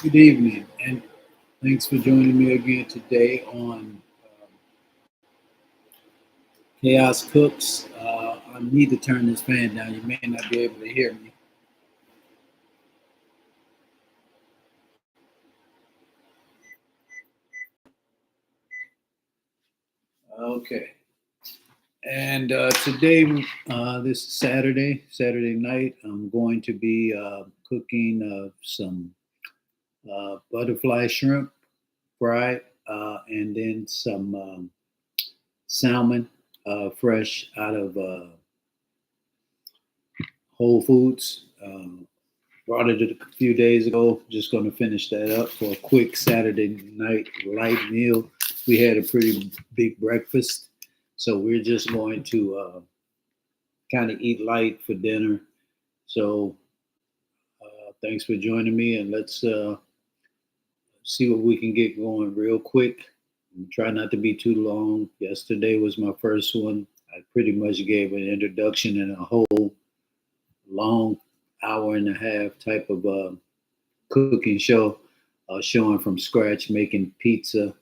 Good evening, and thanks for joining me again today on Chaos Cooks. I need to turn this fan down. You may not be able to hear me. Okay. And today, this is Saturday night. I'm going to be cooking some butterfly shrimp fried, and then some salmon fresh out of Whole Foods. Brought it a few days ago. Just going to finish that up for a quick Saturday night light meal. We had a pretty big breakfast, so we're just going to kind of eat light for dinner. So thanks for joining me, and let's see what we can get going real quick. Try not to be too long. Yesterday was my first one. I pretty much gave an introduction and a whole long hour and a half type of cooking show, showing from scratch making pizza,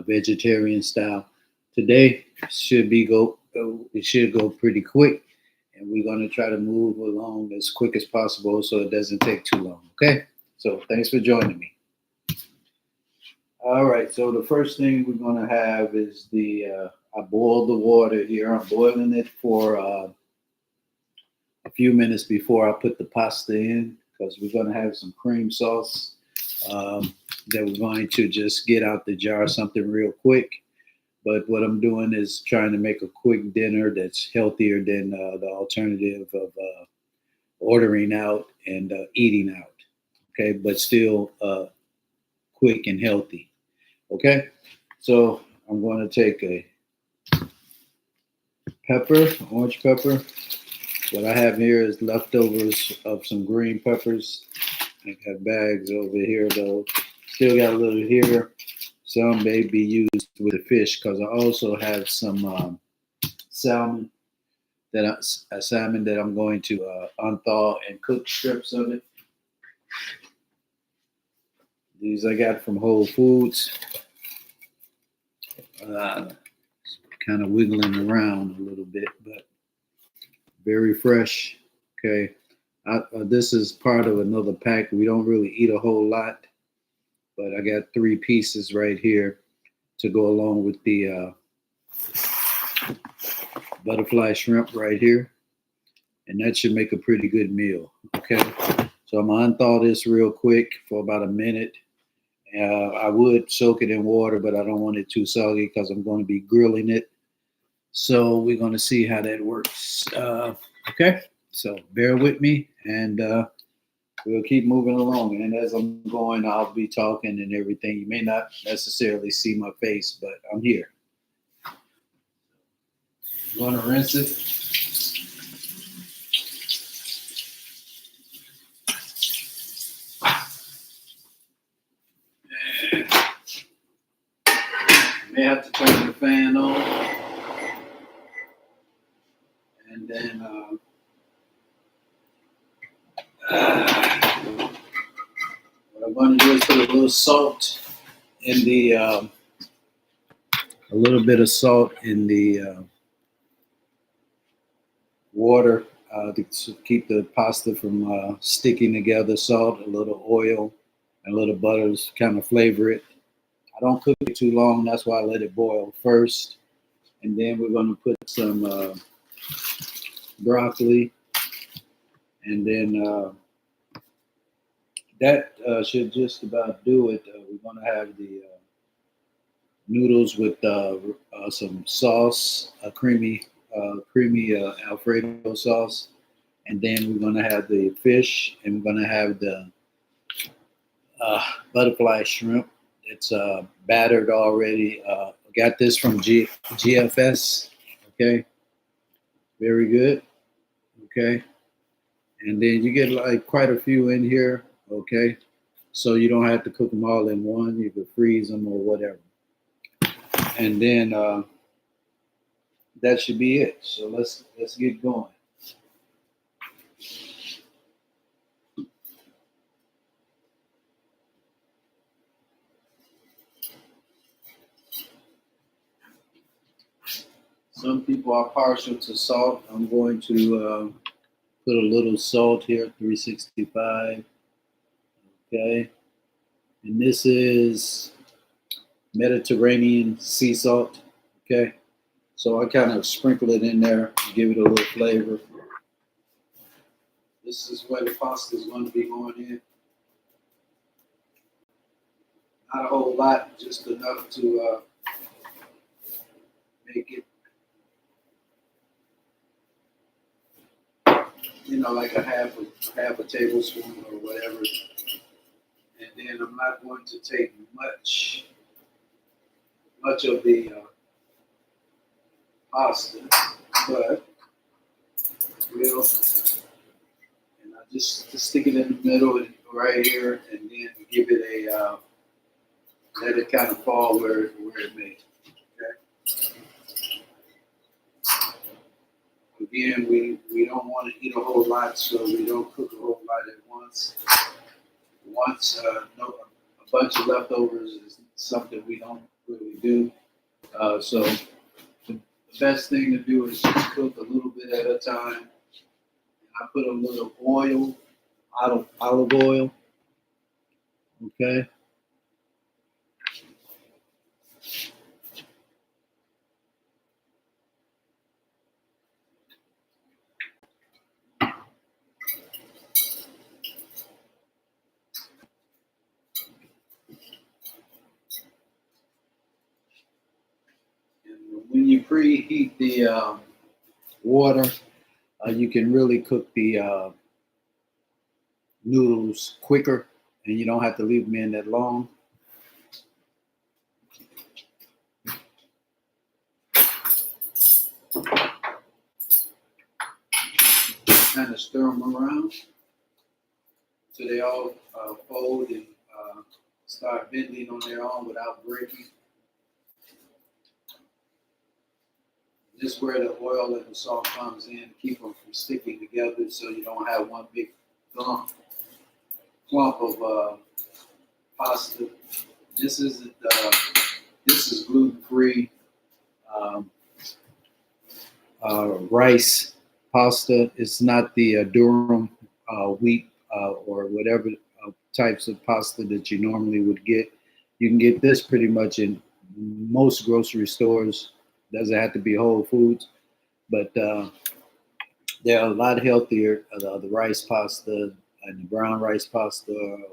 vegetarian style. Today should be it should go pretty quick, and we're going to try to move along as quick as possible so it doesn't take too long. Okay, so thanks for joining me. All right, so the first thing we're going to have is I boiled the water here. I'm boiling it for a few minutes before I put the pasta in because we're going to have some cream sauce that we're going to just get out the jar, something real quick. But what I'm doing is trying to make a quick dinner that's healthier than the alternative of ordering out and eating out. Okay, but still quick and healthy. Okay, so I'm going to take a orange pepper. What I have here is leftovers of some green peppers. I have bags over here though. Still got a little here. Some may be used with the fish because I also have some salmon salmon that I'm going to unthaw and cook strips of it. These I got from Whole Foods. Kind of wiggling around a little bit, but very fresh. Okay. This is part of another pack. We don't really eat a whole lot, but I got 3 pieces right here to go along with the butterfly shrimp right here. And that should make a pretty good meal. Okay. So I'm going to unthaw this real quick for about a minute. I would soak it in water, but I don't want it too soggy because I'm going to be grilling it. So we're going to see how that works. Okay. So bear with me and we'll keep moving along. And as I'm going, I'll be talking and everything. You may not necessarily see my face, but I'm here. I'm going to rinse it. May have to turn the fan on. And then what I'm going to do is put a little salt in a little bit of salt in the water to keep the pasta from sticking together. Salt, a little oil, and a little butter to kind of flavor it. I don't cook it too long. That's why I let it boil first. And then we're going to put some broccoli. And then that should just about do it. We're going to have the noodles with some sauce, creamy Alfredo sauce. And then we're going to have the fish, and we're going to have the butterfly shrimp. It's battered already. Got this from GFS. Okay, very good. Okay, and then you get like quite a few in here. Okay, so you don't have to cook them all in one. You could freeze them or whatever. And then that should be it. So let's get going. Some people are partial to salt. I'm going to put a little salt here, 365. Okay. And this is Mediterranean sea salt. Okay. So I kind of sprinkle it in there, give it a little flavor. This is where the pasta is going to be going in. Not a whole lot, just enough to make it, like a half a tablespoon or whatever. And then I'm not going to take much of the pasta, but we'll, and I just stick it in the middle right here, and then give it a let it kind of fall where it may. Okay. Again, we don't want to eat a whole lot, so we don't cook a whole lot at once. A bunch of leftovers is something we don't really do. So the best thing to do is just cook a little bit at a time. I put a little oil, olive oil. Okay. And when you preheat the water, you can really cook the noodles quicker, and you don't have to leave them in that long. Kind of stir them around so they all fold and start bending on their own without breaking. This is where the oil and the salt comes in, keep them from sticking together, so you don't have one big clump of pasta. This isn't. This is gluten-free rice pasta. It's not the durum wheat or whatever types of pasta that you normally would get. You can get this pretty much in most grocery stores. Doesn't have to be Whole Foods, but they're a lot healthier. The rice pasta and the brown rice pasta or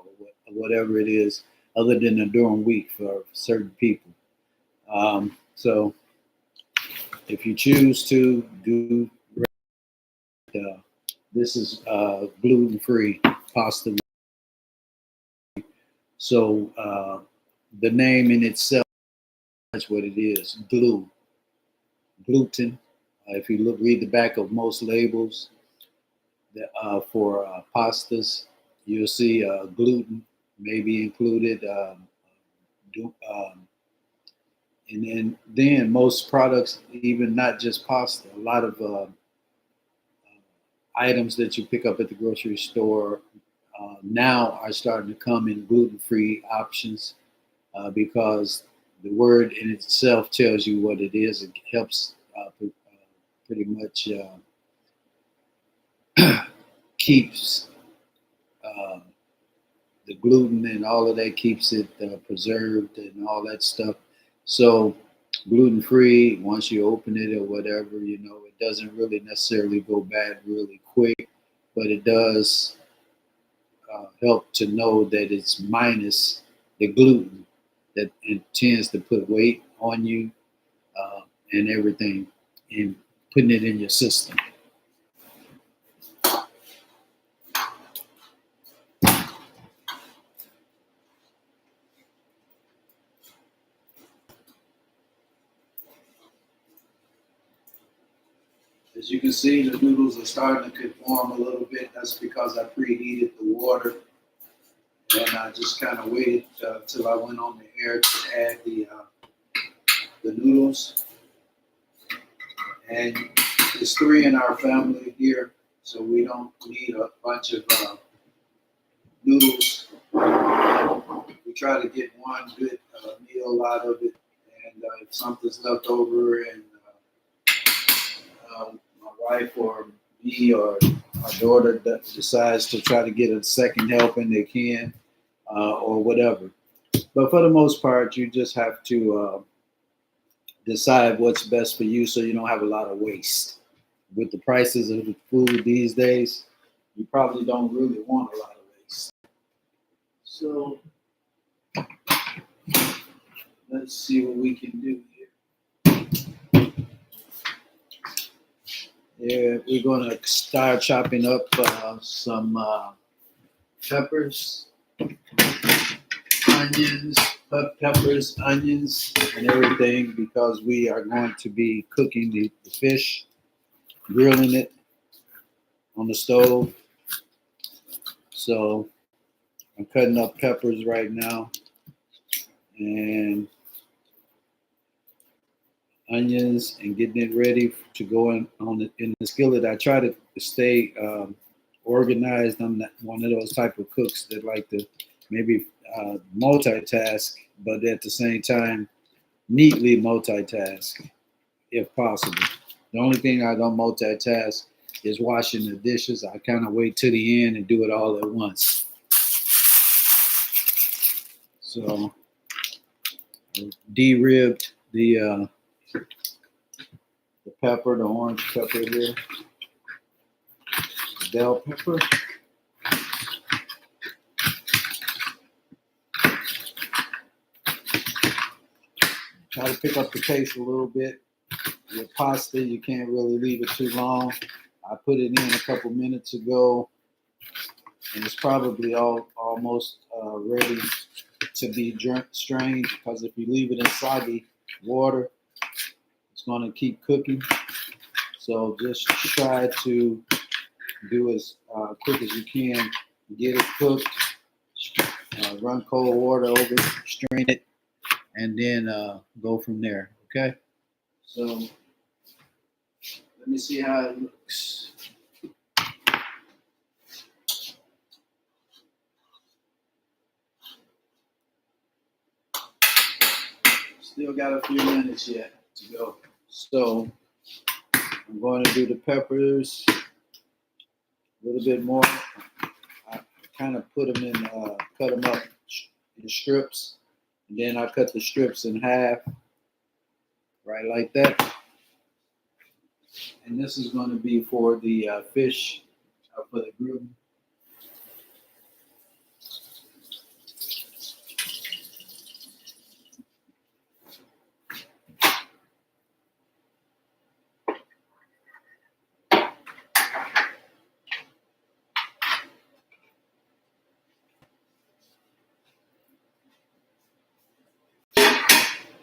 whatever it is, other than the durum wheat for certain people. So if you choose to do, this is gluten-free pasta. So the name in itself, that's what it is, gluten. If you read the back of most labels for pastas, you'll see gluten may be included. And then most products, even not just pasta, a lot of items that you pick up at the grocery store now are starting to come in gluten-free options because the word in itself tells you what it is. It helps pretty much keeps the gluten and all of that, keeps it preserved and all that stuff. So gluten-free, once you open it or whatever, it doesn't really necessarily go bad really quick, but it does help to know that it's minus the gluten that intends to put weight on you and everything, and putting it in your system. As you can see, the noodles are starting to conform a little bit. That's because I preheated the water, and I just kind of waited till I went on the air to add the noodles. And there's 3 in our family here, so we don't need a bunch of noodles. We try to get one good meal out of it, and if something's left over and my wife or me or our daughter that decides to try to get a second helping, they can, or whatever. But for the most part, you just have to decide what's best for you so you don't have a lot of waste. With the prices of the food these days, you probably don't really want a lot of waste. So let's see what we can do here. Yeah, we're going to start chopping up some peppers, onions, peppers, onions, and everything because we are going to be cooking the fish, grilling it on the stove. So I'm cutting up peppers right now and onions and getting it ready to go in the skillet. I try to stay organized. I'm not one of those type of cooks that like to maybe multitask, but at the same time neatly multitask if possible. The only thing I don't multitask is washing the dishes. I kind of wait to the end and do it all at once. So de-ribbed the pepper, the orange pepper here, the bell pepper. Try to pick up the pace a little bit. With pasta, you can't really leave it too long. I put it in a couple minutes ago, and it's probably almost ready to be strained because if you leave it in soggy water, it's going to keep cooking. So just try to do as quick as you can. Get it cooked, run cold water over it, strain it, and then go from there. Okay? So let me see how it looks. Still got a few minutes yet to go. So I'm going to do the peppers a little bit more. I kind of put them in, cut them up in strips. And then I cut the strips in half, right like that. And this is going to be for the fish, for the grilling.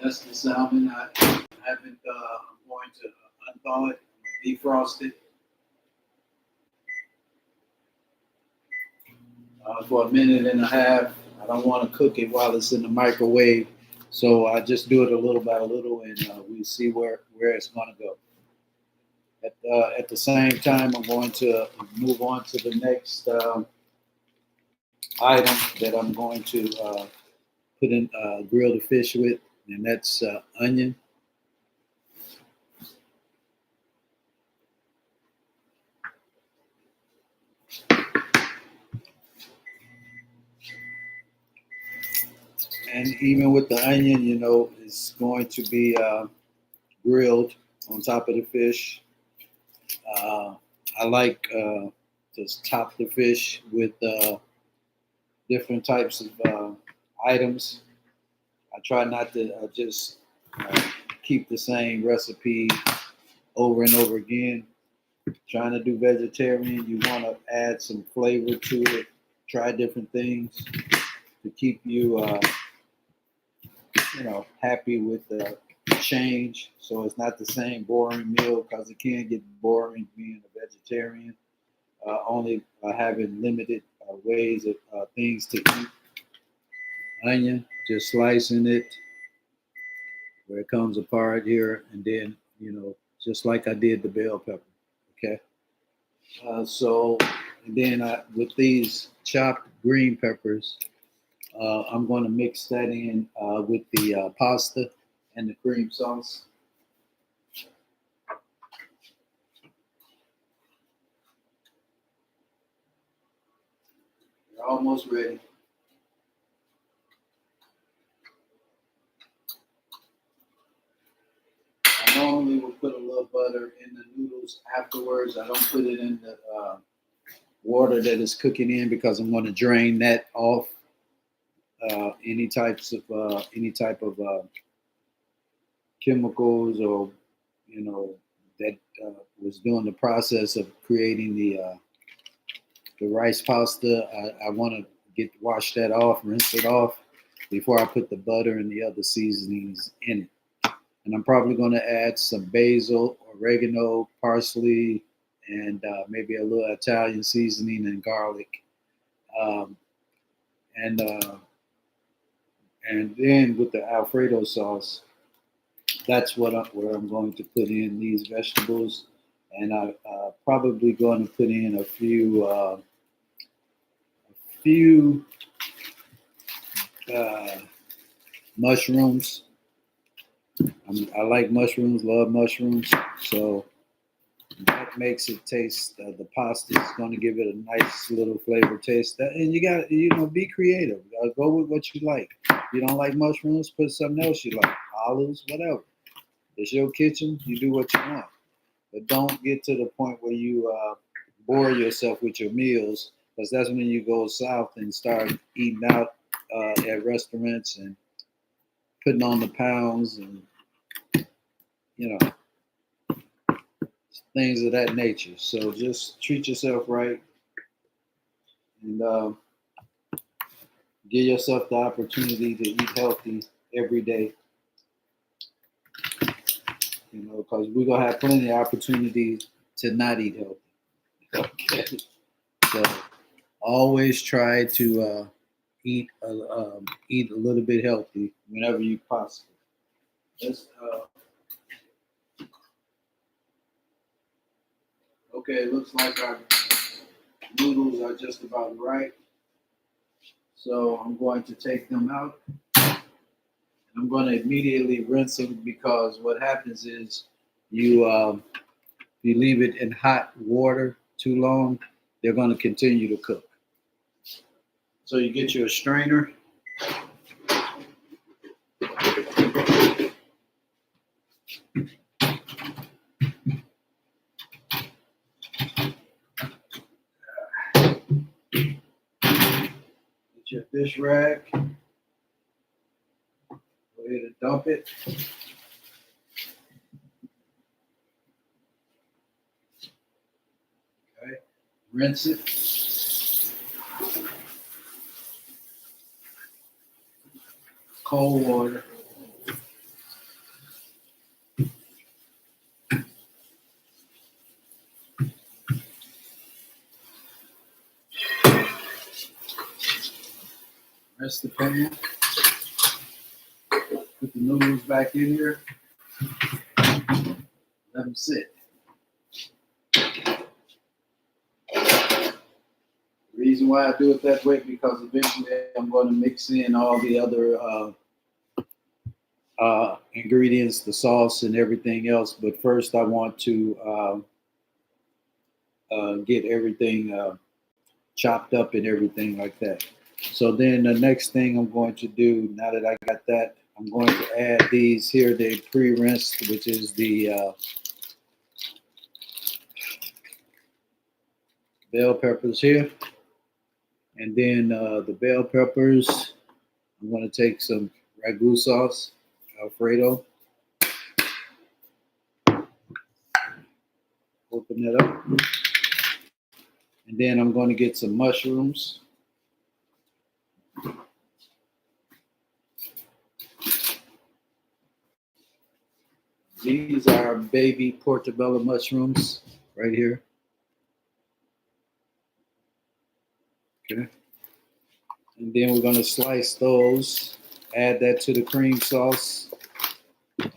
That's the salmon. I haven't. I'm going to unthaw it, defrost it for a minute and a half. I don't want to cook it while it's in the microwave, so I just do it a little by little, and we see where it's going to go. At the same time, I'm going to move on to the next item that I'm going to put in grill the fish with, and that's onion. And even with the onion, it's going to be grilled on top of the fish. I like to top the fish with different types of items. I try not to just keep the same recipe over and over again. Trying to do vegetarian, you want to add some flavor to it. Try different things to keep you, happy with the change. So it's not the same boring meal because it can get boring being a vegetarian. Only having limited ways of things to eat. Onion, just slicing it where it comes apart here, and then just like I did the bell pepper. Okay. So and then with these chopped green peppers, I'm going to mix that in with the pasta and the cream sauce. They're almost ready. I normally will put a little butter in the noodles afterwards. I don't put it in the water that is cooking in because I'm going to drain that off. Any type of chemicals or that was doing the process of creating the rice pasta. I want to wash that off, rinse it off before I put the butter and the other seasonings in it. And I'm probably going to add some basil, oregano, parsley, and maybe a little Italian seasoning and garlic. Um, and and then with the Alfredo sauce, that's where I'm going to put in these vegetables, and I'm probably going to put in a few mushrooms. I like mushrooms, love mushrooms, so that makes it taste. The pasta is going to give it a nice little flavor taste. And you got be creative. Go with what you like. If you don't like mushrooms, put something else you like. Olives, whatever. It's your kitchen. You do what you want, but don't get to the point where you bore yourself with your meals, because that's when you go south and start eating out at restaurants and putting on the pounds and things of that nature. So just treat yourself right and give yourself the opportunity to eat healthy every day. Because we're gonna have plenty of opportunities to not eat healthy. Okay. So always try to eat a little bit healthy whenever you possible. Okay, it looks like our noodles are just about right. So I'm going to take them out. I'm going to immediately rinse them, because what happens is you leave it in hot water too long, they're going to continue to cook. So you get your strainer. Get your dish rag. Go ahead and dump it. Okay. Rinse it. Cold water. Rinse the pan. Put the noodles back in here. Let them sit. The reason why I do it that way, because eventually I'm going to mix in all the other ingredients, the sauce and everything else. But first I want to get everything chopped up and everything like that. So then the next thing I'm going to do, now that I got that, I'm going to add these here. They pre-rinsed, which is the bell peppers here. And then the bell peppers, I'm going to take some ragu sauce, Alfredo. Open it up. And then I'm going to get some mushrooms. These are baby portobello mushrooms right here. Okay. And then we're going to slice those, add that to the cream sauce,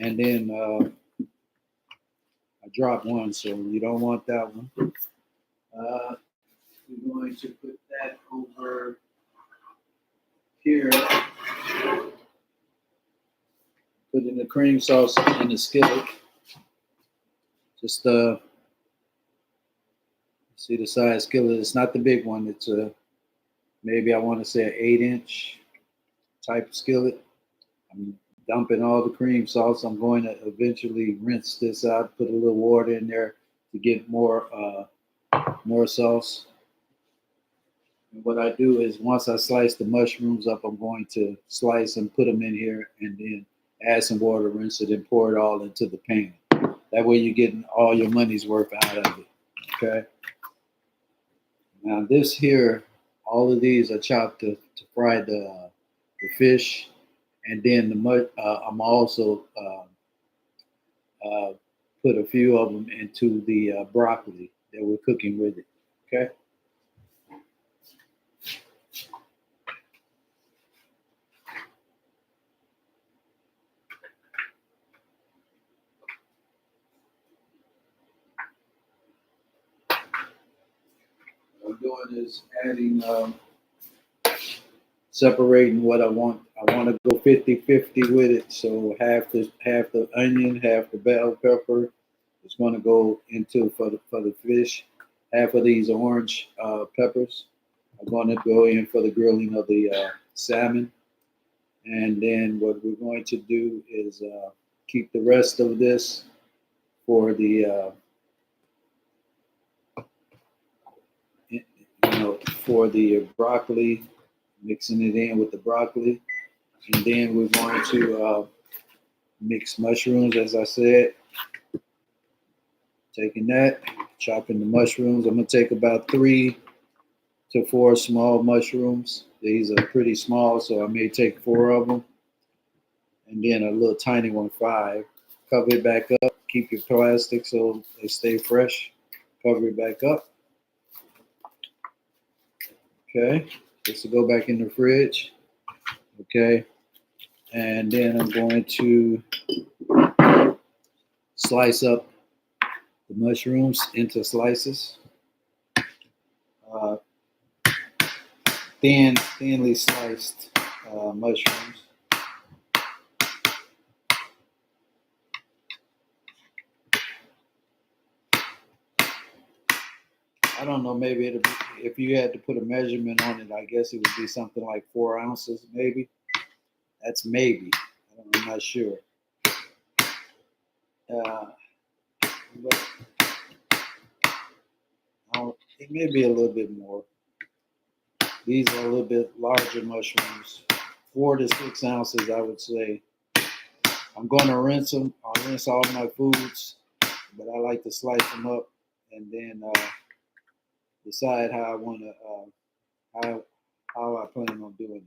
and then I dropped one, so you don't want that one. We're going to put that over here. Put in the cream sauce in the skillet. Just see the size skillet. It's not the big one. It's maybe I want to say an 8-inch type of skillet. I'm dumping all the cream sauce. I'm going to eventually rinse this out, put a little water in there to get more sauce. And what I do is once I slice the mushrooms up, I'm going to slice and put them in here and then add some water, rinse it, and pour it all into the pan. That way you're getting all your money's worth out of it. Okay. Now this here, all of these are chopped to fry the fish, and then I'm also uh, put a few of them into the broccoli that we're cooking with it. Okay. What I'm doing is adding, separating what I want. I want to go 50-50 with it. So half the onion, half the bell pepper is going to go into for the fish. Half of these orange peppers are going to go in for the grilling of the salmon. And then what we're going to do is keep the rest of this for for the broccoli, mixing it in with the broccoli, and then we're going to mix mushrooms, as I said. Taking that, chopping the mushrooms. I'm gonna take about 3 to 4 small mushrooms. These are pretty small, so I may take 4 of them, and then a little tiny one, 5. Cover it back up. Keep your plastic so they stay fresh. Cover it back up. Okay, this will go back in the fridge. Okay, and then I'm going to slice up the mushrooms into slices. Uh, thinly sliced mushrooms. I don't know, maybe it'll be, if you had to put a measurement on it, I guess it would be something like 4 ounces, maybe. That's maybe. I'm not sure. Uh, but it may be a little bit more. These are a little bit larger mushrooms, 4 to 6 ounces, I would say. I'm going to rinse them. I'll rinse all my foods, but I like to slice them up and then decide how I want to how I plan on doing it.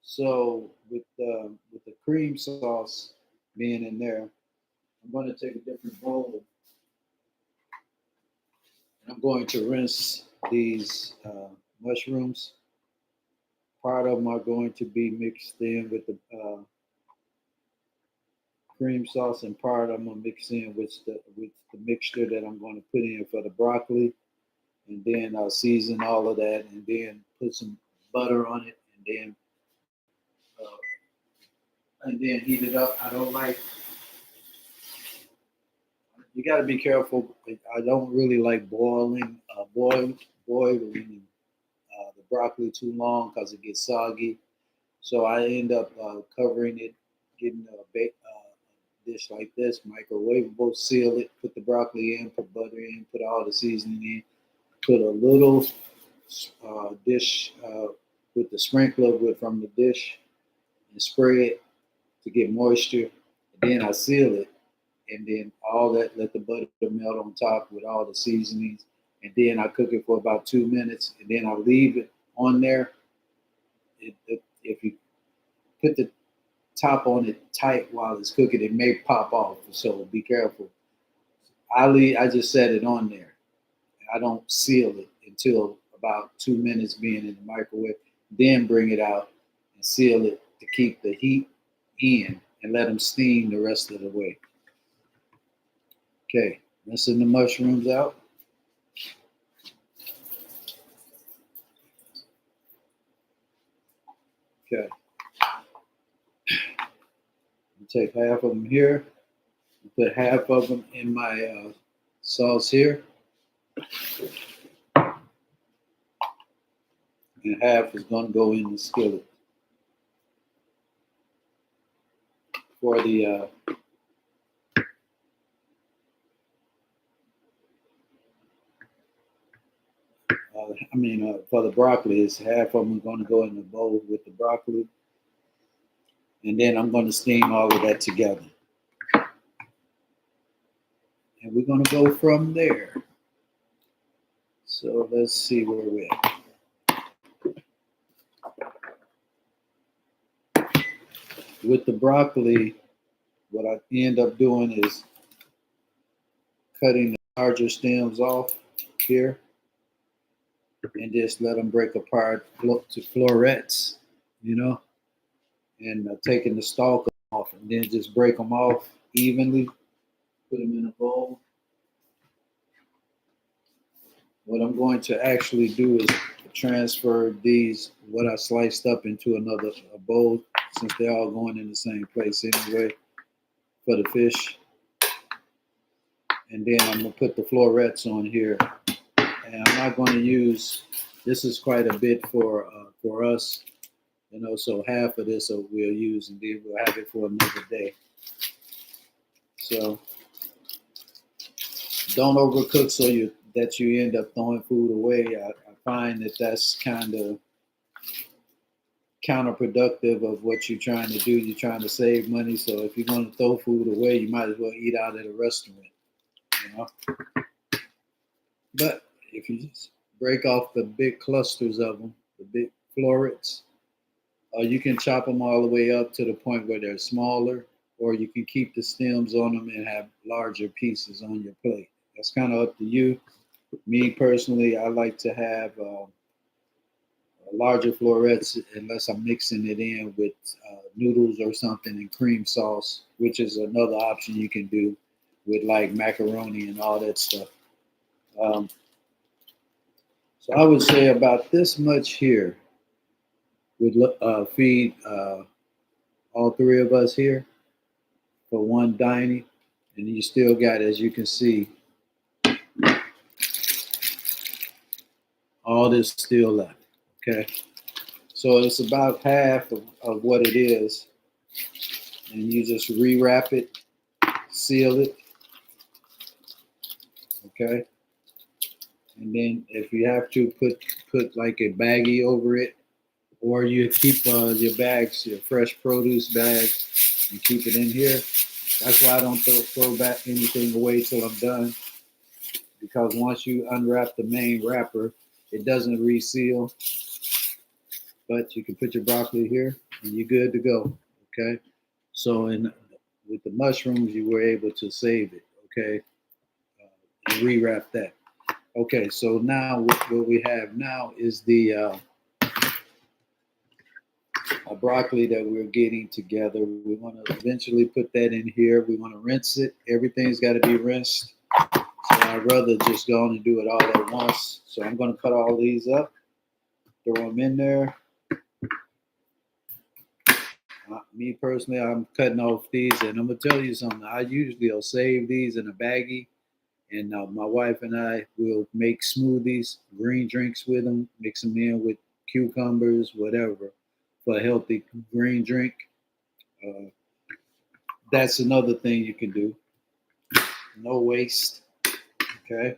So with the cream sauce being in there, I'm going to take a different bowl and I'm going to rinse these mushrooms. Part of them are going to be mixed in with the cream sauce, and part of them are mixed in with the mixture that I'm going to put in for the broccoli, and then I'll season all of that, and then put some butter on it, uh, and then heat it up. I don't like. You got to be careful. I don't really like boiling the broccoli too long because it gets soggy. So I end up covering it, getting a dish like this, microwavable, seal it, put the broccoli in, put butter in, put all the seasoning in, put a little dish with the sprinkler from the dish and spray it to get moisture. And then I seal it, and then all that, let the butter melt on top with all the seasonings. And then I cook it for about 2 minutes, and then I leave it on there. If you put the top on it tight while it's cooking, it may pop off. So be careful. I just set it on there. I don't seal it until about 2 minutes being in the microwave. Then bring it out and seal it to keep the heat in and let them steam the rest of the way. Okay, rinsing the mushrooms out. Okay, take half of them here. Put half of them in my sauce here. and half is going to go in the skillet for the for the broccoli. It's half of them are going to go in the bowl with the broccoli, and then I'm going to steam all of that together, and we're going to go from there. So let's see where we're at. With the broccoli, what I end up doing is cutting the larger stems off here and just let them break apart to florets, you know, and taking the stalk off and then just break them off evenly, put them in a bowl. What I'm going to actually do is transfer these, what I sliced up, into another bowl, since they're all going in the same place anyway for the fish. And then I'm going to put the florets on here. And I'm not going to use, this is quite a bit for us, you know, so half of this we'll use, and then we'll have it for another day. So don't overcook that you end up throwing food away. I find that that's kind of counterproductive of what you're trying to do. You're trying to save money. So if you're going to throw food away, you might as well eat out at a restaurant, you know. But if you just break off the big clusters of them, the big florets, you can chop them all the way up to the point where they're smaller, or you can keep the stems on them and have larger pieces on your plate. That's kind of up to you. Me personally, I like to have larger florets unless I'm mixing it in with noodles or something and cream sauce, which is another option you can do with like macaroni and all that stuff. So I would say about this much here would feed all three of us here for one dining. And you still got, as you can see, all this still left. Okay. So it's about half of what it is. And you just rewrap it, seal it. Okay. And then if you have to put like a baggie over it, or you keep your bags, your fresh produce bags, and keep it in here. That's why I don't throw back anything away till I'm done, because once you unwrap the main wrapper, it doesn't reseal. But you can put your broccoli here, and you're good to go. Okay. So with the mushrooms, you were able to save it. Okay, and rewrap that. Okay. So now what we have now is the broccoli that we're getting together. We want to eventually put that in here. We want to rinse it. Everything's got to be rinsed. So I'd rather just go on and do it all at once. So I'm going to cut all these up, throw them in there. Me personally, I'm cutting off these, and I'm going to tell you something. I usually will save these in a baggie, and my wife and I will make smoothies, green drinks with them, mix them in with cucumbers, whatever, for a healthy green drink. That's another thing you can do. No waste. Okay.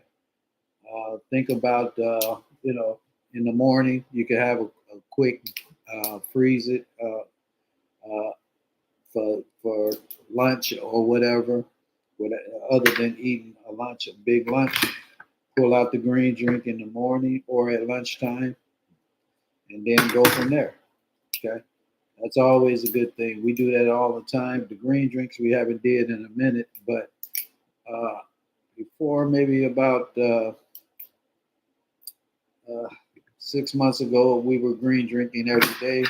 Think about, in the morning, you can have a quick freeze it for lunch or whatever. Other than eating a big lunch, pull out the green drink in the morning or at lunchtime, and then go from there. Okay. That's always a good thing. We do that all the time. The green drinks we haven't did in a minute, but before maybe about 6 months ago, we were green drinking every day.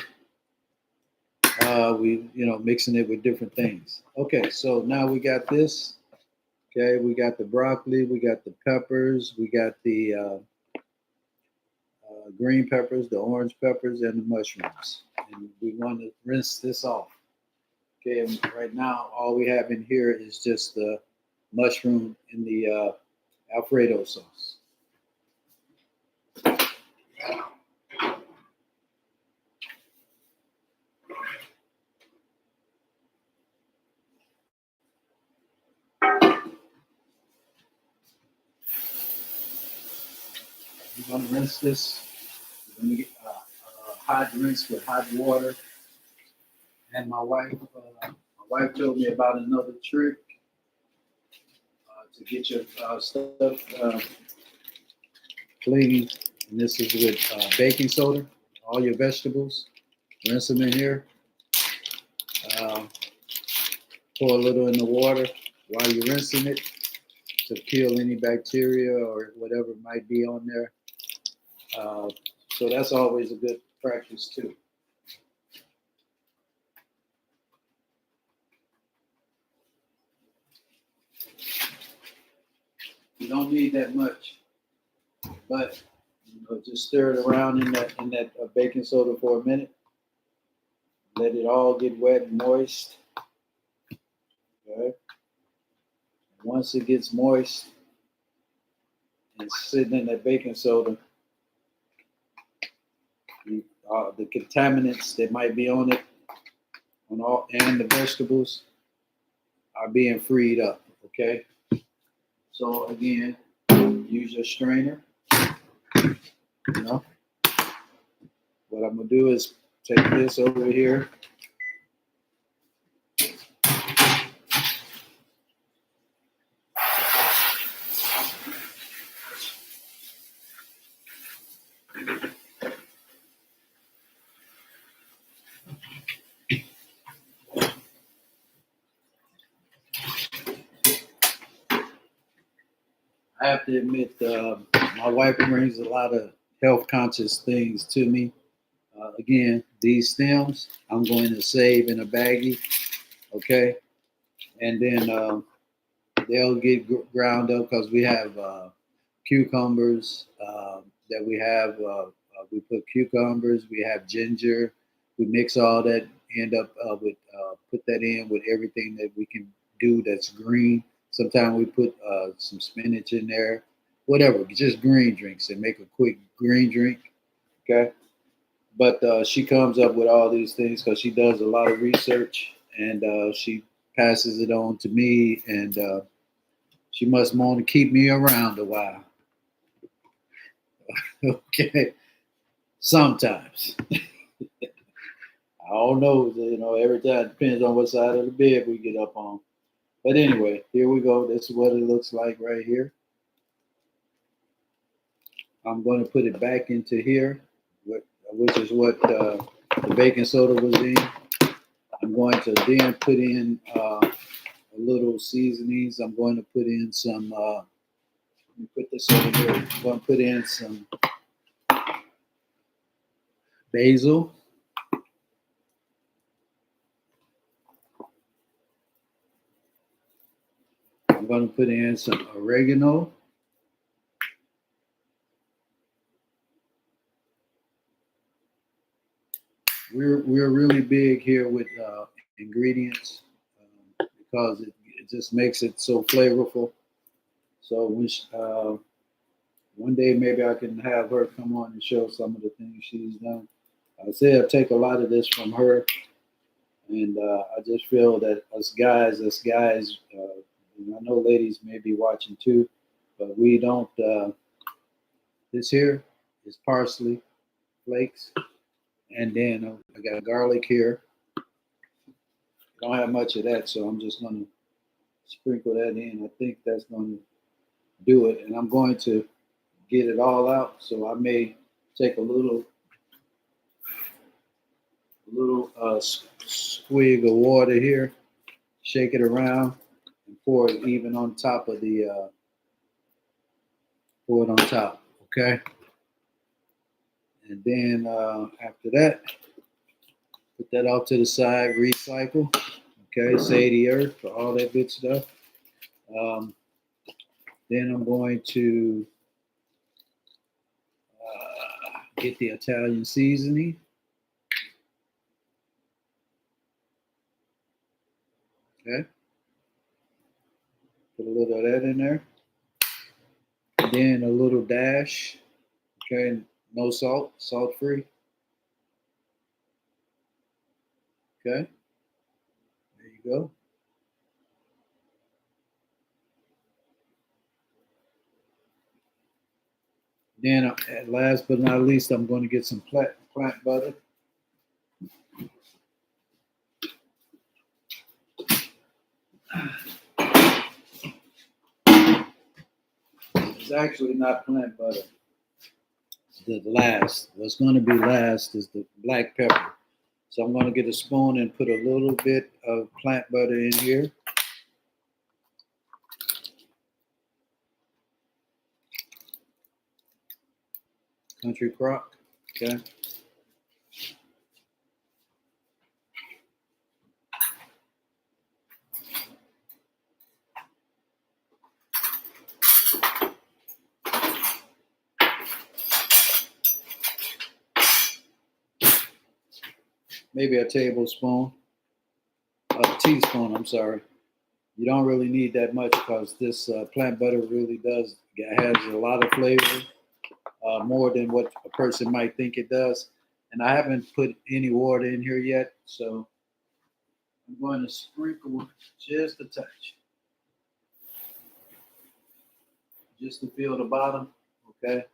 Mixing it with different things. Okay, so now we got this. Okay, we got the broccoli, we got the peppers, we got the green peppers, the orange peppers, and the mushrooms. And we want to rinse this off. Okay, and right now, all we have in here is just the mushroom in the Alfredo sauce. We're gonna rinse this. We're gonna get hot rinse with hot water. And my wife told me about another trick to get your stuff clean. And this is with baking soda. All your vegetables, rinse them in here. Uh, Pour a little in the water while you're rinsing it to kill any bacteria or whatever might be on there. Uh, so that's always a good practice too. You don't need that much, but just stir it around in that baking soda for a minute. Let it all get wet and moist. Okay. Once it gets moist and sitting in that baking soda, the contaminants that might be on it, on all and the vegetables, are being freed up. Okay. So again, use your strainer. You know what I'm gonna do is take this over here. I have to admit, my wife brings a lot of health conscious things to me. Again, these stems I'm going to save in a baggie, okay, and then they'll get ground up because we have cucumbers that we have. We put cucumbers, we have ginger. We mix all that, end up with put that in with everything that we can do that's green. Sometimes we put some spinach in there, whatever, just green drinks and make a quick green drink. Okay. But she comes up with all these things because she does a lot of research and she passes it on to me. And she must want to keep me around a while. Okay. Sometimes. I don't know. Every time it depends on what side of the bed we get up on. But anyway, here we go. This is what it looks like right here. I'm going to put it back into here, which is what the baking soda was in. I'm going to then put in a little seasonings. I'm going to put in some, let me put this over here. I'm going to put in some basil. I'm going to put in some oregano. We're really big here with ingredients because it just makes it so flavorful. So one day maybe I can have her come on and show some of the things she's done. I say I take a lot of this from her, and I just feel that us guys, and I know ladies may be watching too, but we don't. This here is parsley flakes, and then I got garlic here. Don't have much of that, so I'm just going to sprinkle that in. I think that's going to do it, and I'm going to get it all out. So I may take a little squig of water here, shake it around, and pour it even on top of pour it on top. Okay, and then after that, put that off to the side, recycle. Okay, save the earth for all that good stuff. Um, then I'm going to get the Italian seasoning. Okay, put a little of that in there. Then a little dash. Okay, no salt, salt free. Okay, there you go. Then, at last but not least, I'm going to get some plant butter. It's actually not plant butter. The last, what's going to be last is the black pepper. So I'm going to get a spoon and put a little bit of plant butter in here. Country crock, okay. Maybe a tablespoon, a teaspoon, I'm sorry. You don't really need that much because this plant butter really has a lot of flavor, more than what a person might think it does. And I haven't put any water in here yet, so I'm going to sprinkle just a touch, just to feel the bottom, okay?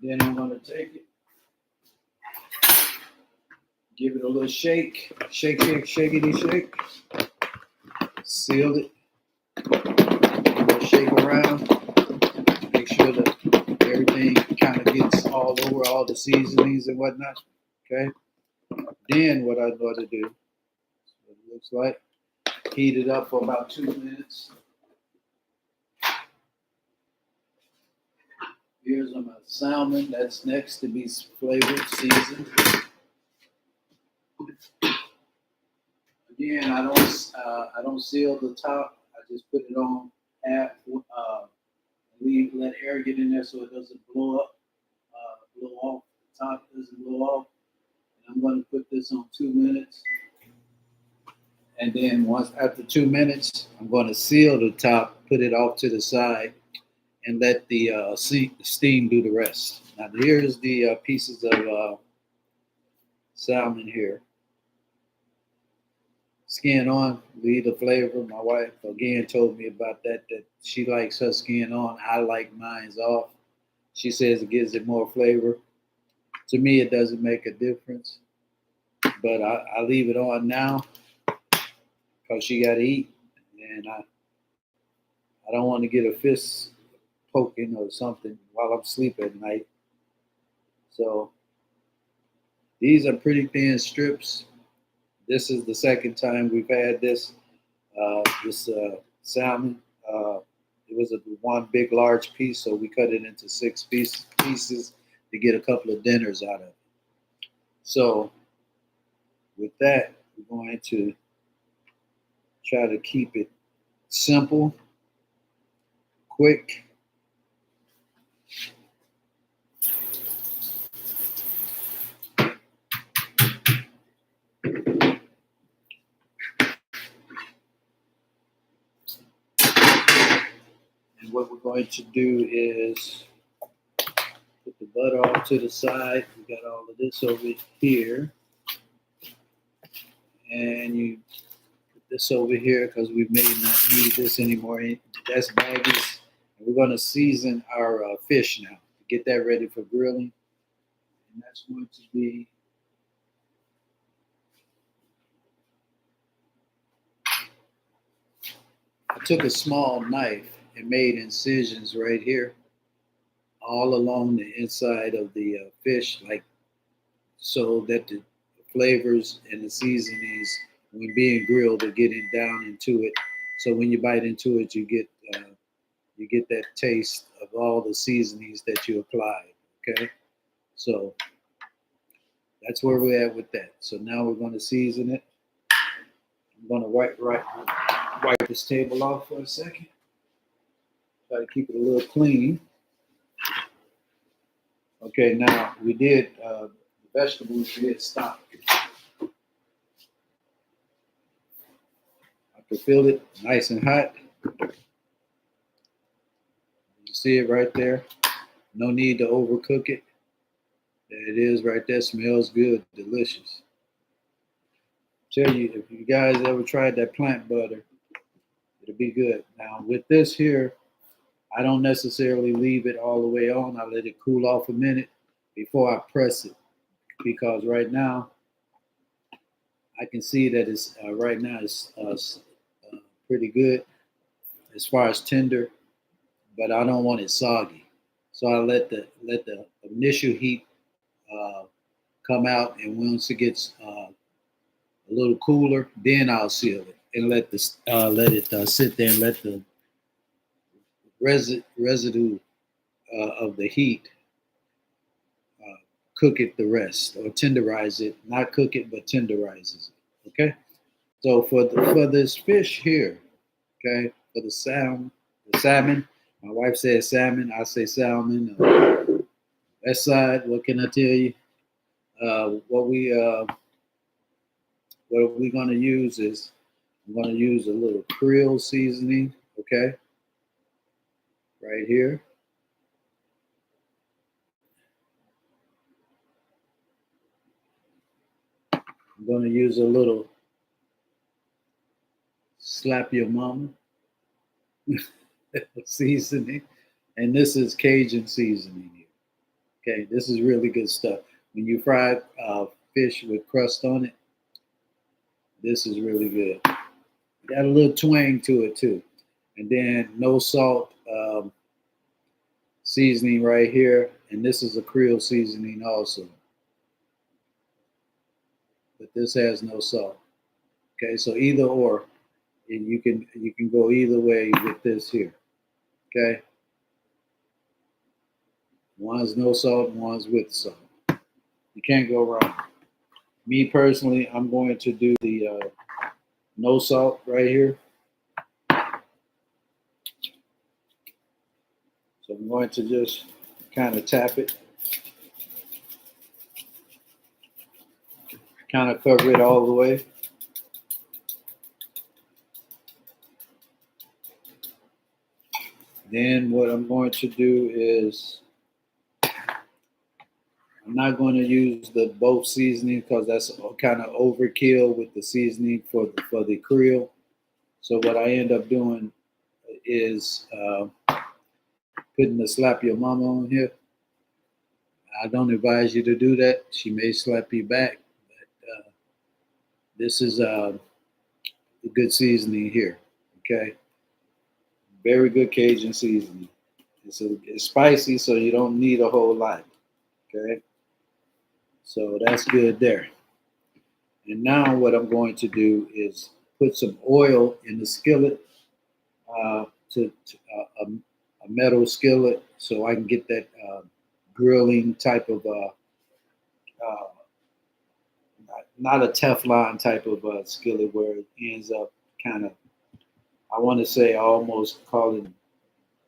Then I'm going to take it, give it a little shake, shakety shake, seal it, shake around, make sure that everything kind of gets all over, all the seasonings and whatnot, okay? Then what I'm going to do, what it looks like, heat it up for about 2 minutes. Here's my salmon that's next to be flavored, seasoned. Again, I don't seal the top. I just put it on half. Let air get in there so it doesn't blow up, blow off. The top doesn't blow off. And I'm going to put this on 2 minutes. And then once after 2 minutes, I'm going to seal the top, put it off to the side, and let the steam do the rest. Now here's the pieces of salmon here. Skin on, leave the flavor. My wife again told me about that she likes her skin on. I like mine's off. She says it gives it more flavor. To me, it doesn't make a difference, but I leave it on now because she got to eat, and I don't want to get a fist poking or something while I'm asleep at night. So these are pretty thin strips. This is the second time we've had this salmon. It was a one big large piece, so we cut it into pieces to get a couple of dinners out of it. So with that, we're going to try to keep it simple, quick. And what we're going to do is put the butter off to the side. We got all of this over here. And you put this over here because we may not need this anymore. That's veggies. And we're going to season our fish now to get that ready for grilling. And that's going to be I took a small knife and made incisions right here all along the inside of the fish, like so that the flavors and the seasonings, when being grilled, are getting down into it. So when you bite into it, you get that taste of all the seasonings that you applied. Okay, so that's where we're at with that. So now we're going to season it. I'm going to wipe this table off for a second. Try to keep it a little clean. Okay, now we did the vegetables. We did stock. I can feel it nice and hot. You see it right there. No need to overcook it. There it is right there. Smells good, delicious. Tell you, if you guys ever tried that plant butter, it'll be good. Now with this here, I don't necessarily leave it all the way on. I let it cool off a minute before I press it because right now I can see that it's right now it's pretty good as far as tender, but I don't want it soggy. So I let the initial heat uh, come out, and once it gets a little cooler, then I'll seal it and let it sit there and let the residue of the heat uh, cook it the rest or tenderize it. Not cook it, but tenderizes it. Okay. So for this fish here, okay, for the salmon. My wife says salmon. I say salmon. That side. What can I tell you? What we're going to use is I'm going to use a little Creole seasoning. Okay, right here. I'm going to use a little slap your mama seasoning, and this is Cajun seasoning here. Okay, this is really good stuff. When you fry fish with crust on it, this is really good. Got a little twang to it too. And then no salt seasoning right here, and this is a Creole seasoning also, but this has no salt. Okay, so either or, and you can go either way with this here. Okay, one's no salt, one's with salt. You can't go wrong. Me personally, I'm going to do the no salt right here. So I'm going to just kind of tap it, kind of cover it all the way. Then what I'm going to do is I'm not going to use the both seasoning because that's kind of overkill with the seasoning for the Creole. So what I end up doing is putting the slap your mama on here. I don't advise you to do that. She may slap you back. But, this is a good seasoning here. Okay, very good Cajun seasoning. It's spicy, so you don't need a whole lot. Okay, so that's good there. And now what I'm going to do is put some oil in the skillet a metal skillet so I can get that grilling type of not a Teflon type of skillet where it ends up kind of I want to say almost call it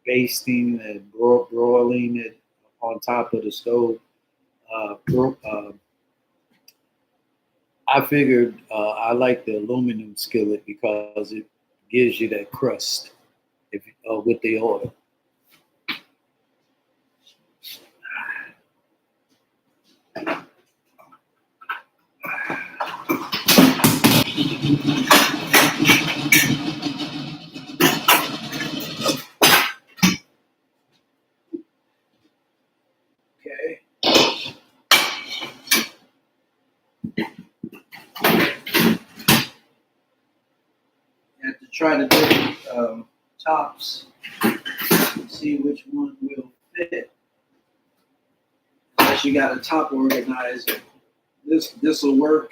basting and broiling it on top of the stove. I figured I like the aluminum skillet because it gives you that crust with the oil. Okay. You have to try the different tops, see which one will fit. Unless you got a top organizer, this will work.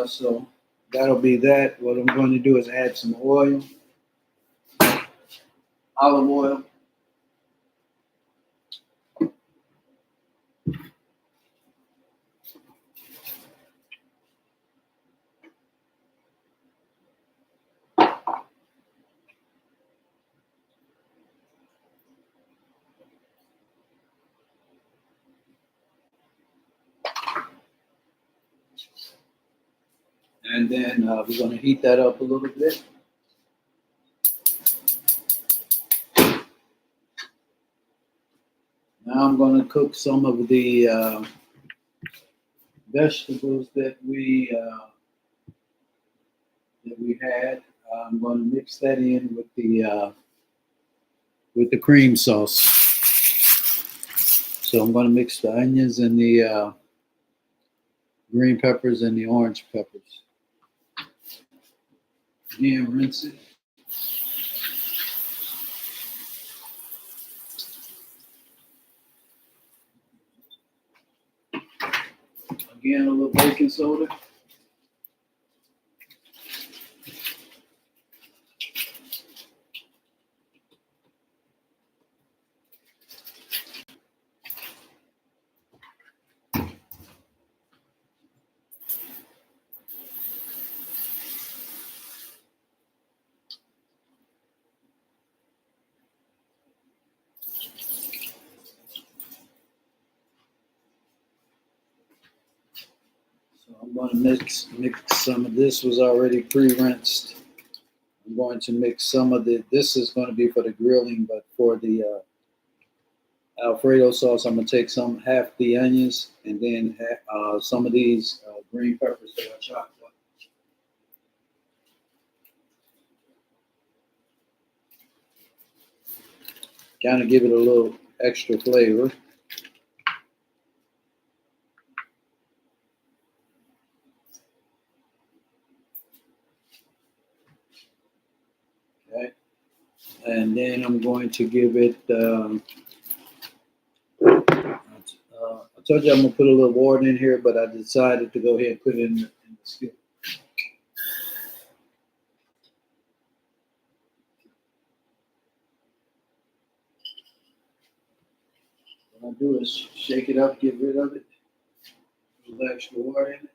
So that'll be that. What I'm going to do is add some oil, olive oil. And then we're going to heat that up a little bit. Now I'm going to cook some of the vegetables that we had. I'm going to mix that in with the with the cream sauce. So I'm going to mix the onions and the green peppers and the orange peppers. Again, rinse it. Again, a little baking soda. So I'm going to mix some of this was already pre-rinsed. I'm going to mix some of this is going to be for the grilling, but for the Alfredo sauce, I'm going to take half the onions and then some of these green peppers that I chopped up. Kind of give it a little extra flavor. Okay. And then I'm going to give it, I told you I'm going to put a little water in here, but I decided to go ahead and put it in the skillet. What I do is shake it up, get rid of it. A little extra water in it.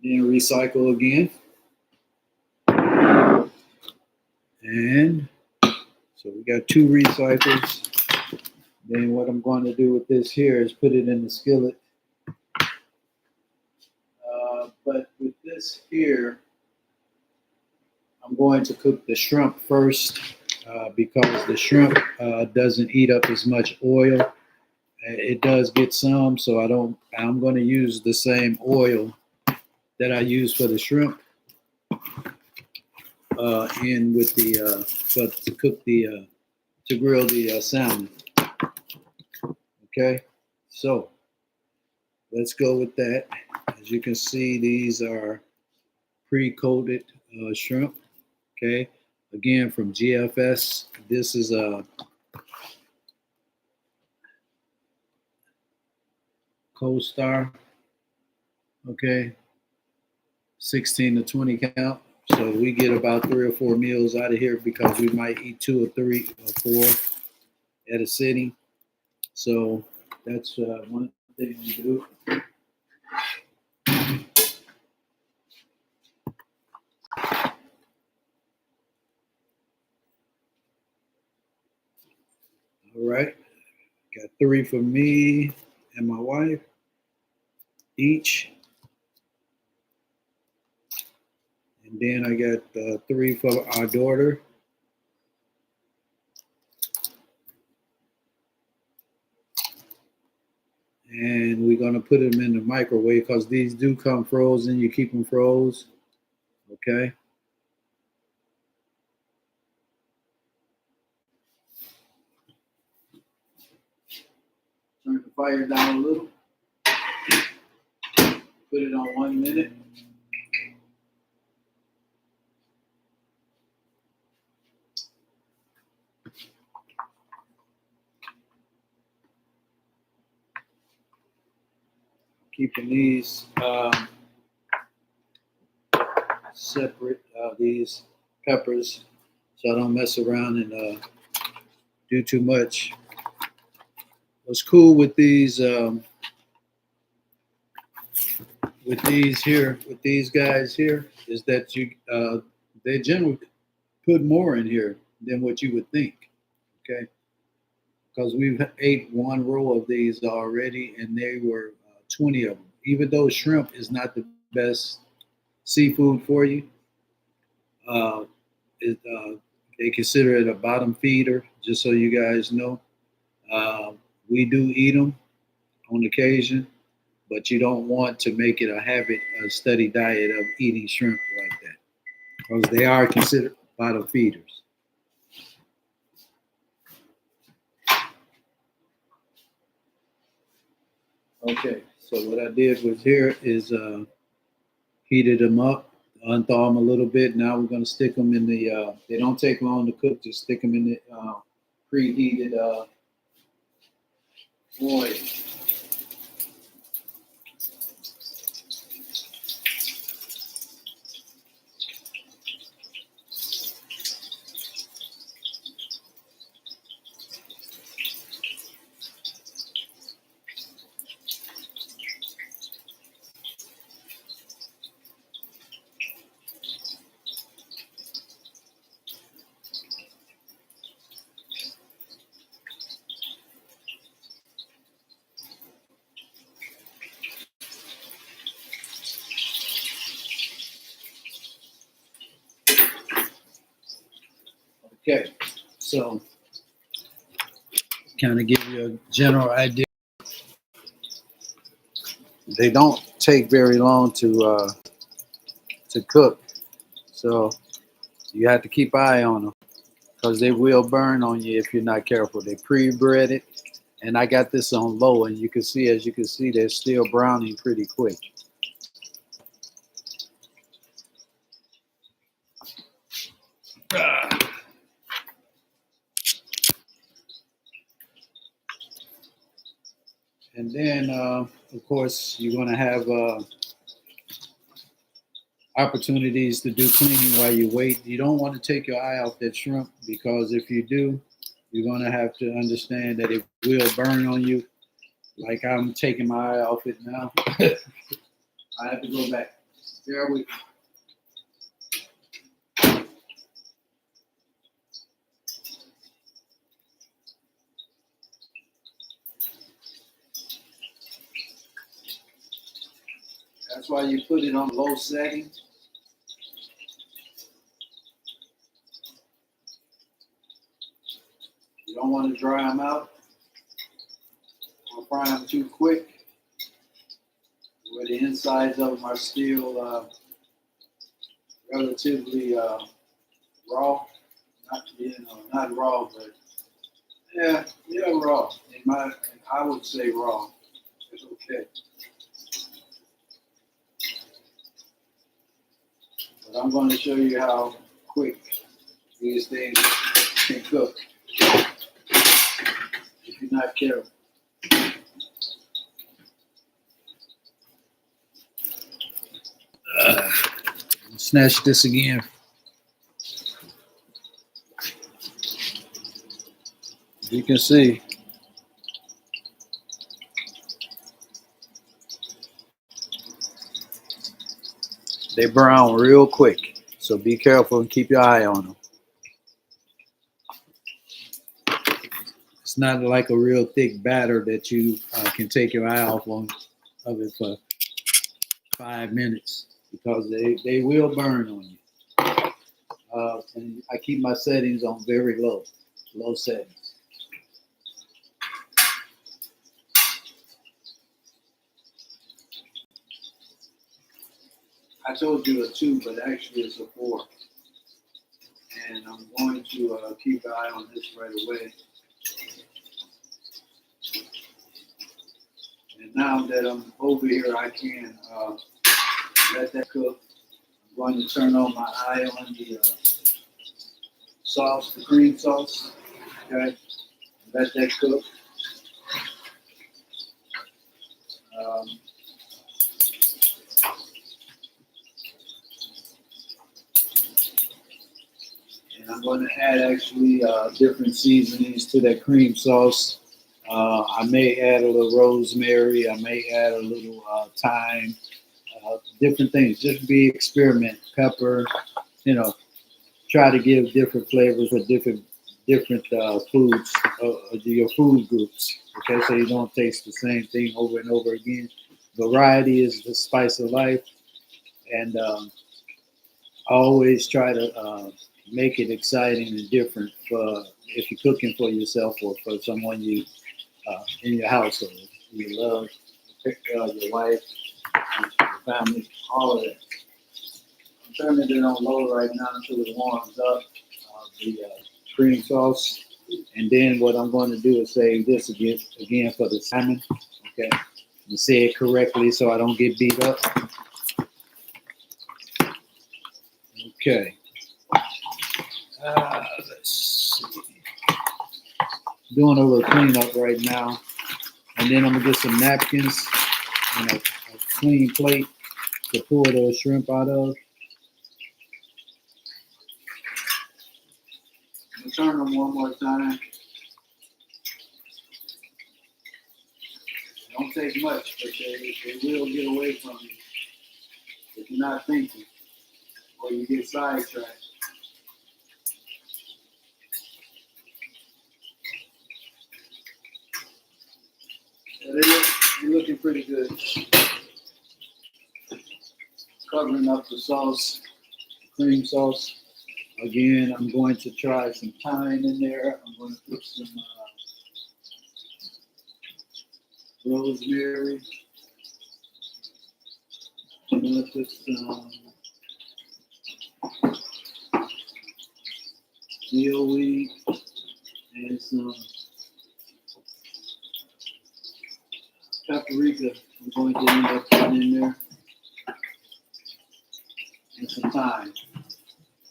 Then recycle again. And so we got 2 recycles. Then what I'm going to do with this here is put it in the skillet. But with this here, I'm going to cook the shrimp first because the shrimp doesn't eat up as much oil. It does get some, so I'm going to use the same oil that I use for the shrimp in with the but to cook the to grill the salmon. Okay, so let's go with that. As you can see, these are pre-coated shrimp. Okay, again from GFS. This is a Co-Star. Okay, 16 to 20 count. So we get about 3 or 4 meals out of here because we might eat 2 or 3 or 4 at a sitting. So that's one thing we do. All right, got 3 for me and my wife each. And then I got 3 for our daughter. And we're going to put them in the microwave because these do come frozen. You keep them froze. Okay. Turn the fire down a little. Put it on 1 minute. Keeping these separate, these peppers, so I don't mess around and do too much. What's cool with these guys here, is that they generally put more in here than what you would think. Okay, because we've ate 1 row of these already, and they were 20 of them. Even though shrimp is not the best seafood for you. Uh, they consider it a bottom feeder, just so you guys know. Uh, we do eat them on occasion, but you don't want to make it a habit, a steady diet of eating shrimp like that, because they are considered bottom feeders. Okay, so what I did was here is heated them up, unthaw them a little bit. Now we're going to stick them in the. They don't take long to cook. Just stick them in the preheated oil. Okay, so kind of give you a general idea. They don't take very long to cook, so you have to keep an eye on them because they will burn on you if you're not careful. They pre-bread it, and I got this on low, and you can see, as you can see, they're still browning pretty quick. And then, of course, you're going to have opportunities to do cleaning while you wait. You don't want to take your eye off that shrimp because if you do, you're going to have to understand that it will burn on you. Like I'm taking my eye off it now. I have to go back. Bear with me. That's why you put it on low setting. You don't want to dry them out or fry them too quick, where the insides of them are still relatively raw. Not raw, but yeah, raw. I would say raw. It's okay. But I'm going to show you how quick these things can cook if you're not careful. Snatch this again. You can see they brown real quick, so be careful and keep your eye on them. It's not like a real thick batter that you can take your eye off of it for 5 minutes because they will burn on you. And I keep my settings on very low settings. I told you a 2, but actually it's a 4. And I'm going to keep an eye on this right away. And now that I'm over here, I can let that cook. I'm going to turn on my eye on the sauce, the cream sauce. Okay, let that cook. And I'm going to add actually different seasonings to that cream sauce. I may add a little rosemary. I may add a little thyme. Different things. Just be experiment. Pepper. Try to give different flavors for different foods, your food groups. Okay, so you don't taste the same thing over and over again. Variety is the spice of life. And I always try to make it exciting and different for if you're cooking for yourself or for someone you in your household you love, your wife, your family, all of that. I'm turning it on low right now until it warms up. The cream sauce, and then what I'm going to do is say this again for the salmon. Okay, and say it correctly so I don't get beat up. Okay. Let's see. Doing a little cleanup right now, and then I'm gonna get some napkins and a clean plate to pour those shrimp out of. I'm gonna turn them one more time. Don't take much, but they will get away from you if you're not thinking or you get sidetracked. Yeah, they're looking pretty good. Covering up the sauce, cream sauce. Again, I'm going to try some thyme in there. I'm going to put some rosemary. I'm going to put some dill weed and some paprika. I'm going to end up putting in there and some thyme.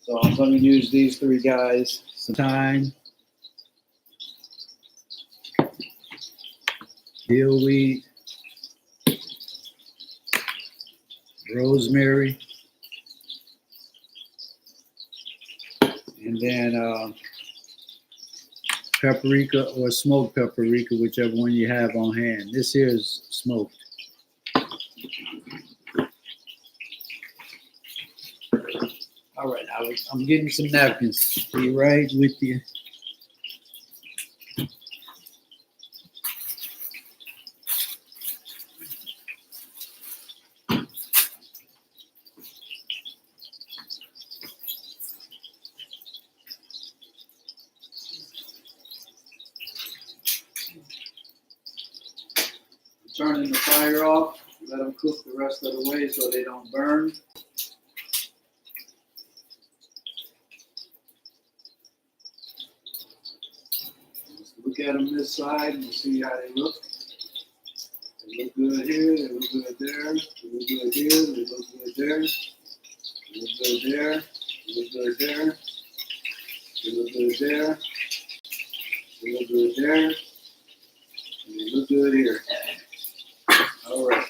So I'm going to use these three guys. Some thyme, dill weed, rosemary, and then paprika or smoked paprika, whichever one you have on hand. This here is smoked. All right, I'm getting some napkins. Be right with you. Turning the fire off. Let them cook the rest of the way so they don't burn. Just look at them this side and see how they look. They look good here. They look good there. They look good here. They look good there. They look good there. They look good there. They look good there. They look good there. And they look good here. All right.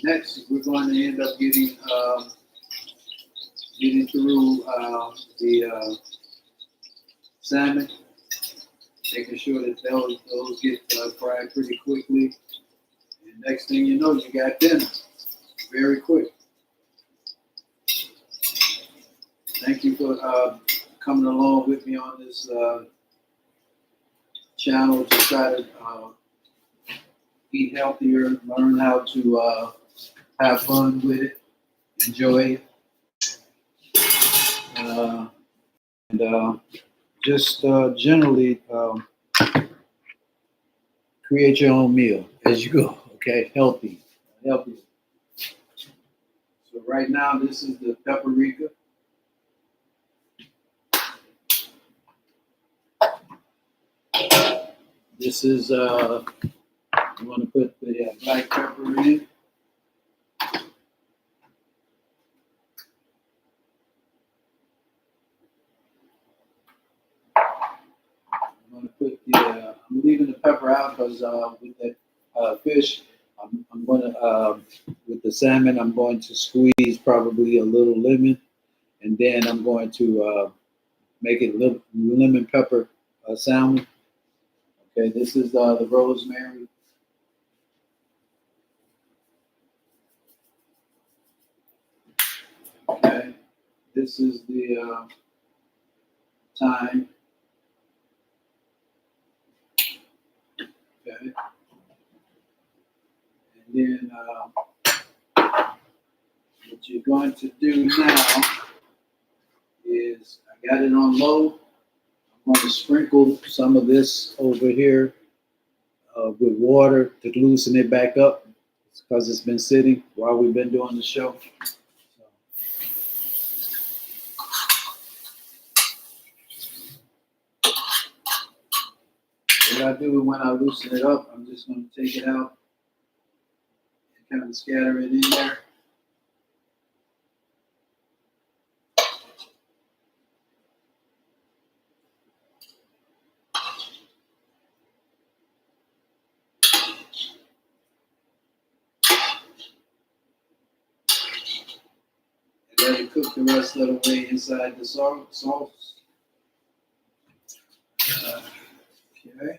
Next, we're going to end up getting through the salmon, making sure that those get fried pretty quickly. And next thing you know, you got dinner very quick. Thank you for coming along with me on this channel to try to eat healthier, learn how to have fun with it, enjoy it, and just generally create your own meal as you go. Okay, healthy. So right now, this is the paprika. This is I'm going to put the black pepper in. I'm going to put I'm leaving the pepper out because with that fish, I'm going to, with the salmon, I'm going to squeeze probably a little lemon, and then I'm going to make it lemon pepper salmon. Okay, this is the rosemary. Okay, this is the time. Okay. And then what you're going to do now is, I got it on low. I'm going to sprinkle some of this over here with water to loosen it back up because it's been sitting while we've been doing the show. What I do when I loosen it up, I'm just going to take it out and kind of scatter it in there. And let it cook the rest of the way inside the sauce. Okay.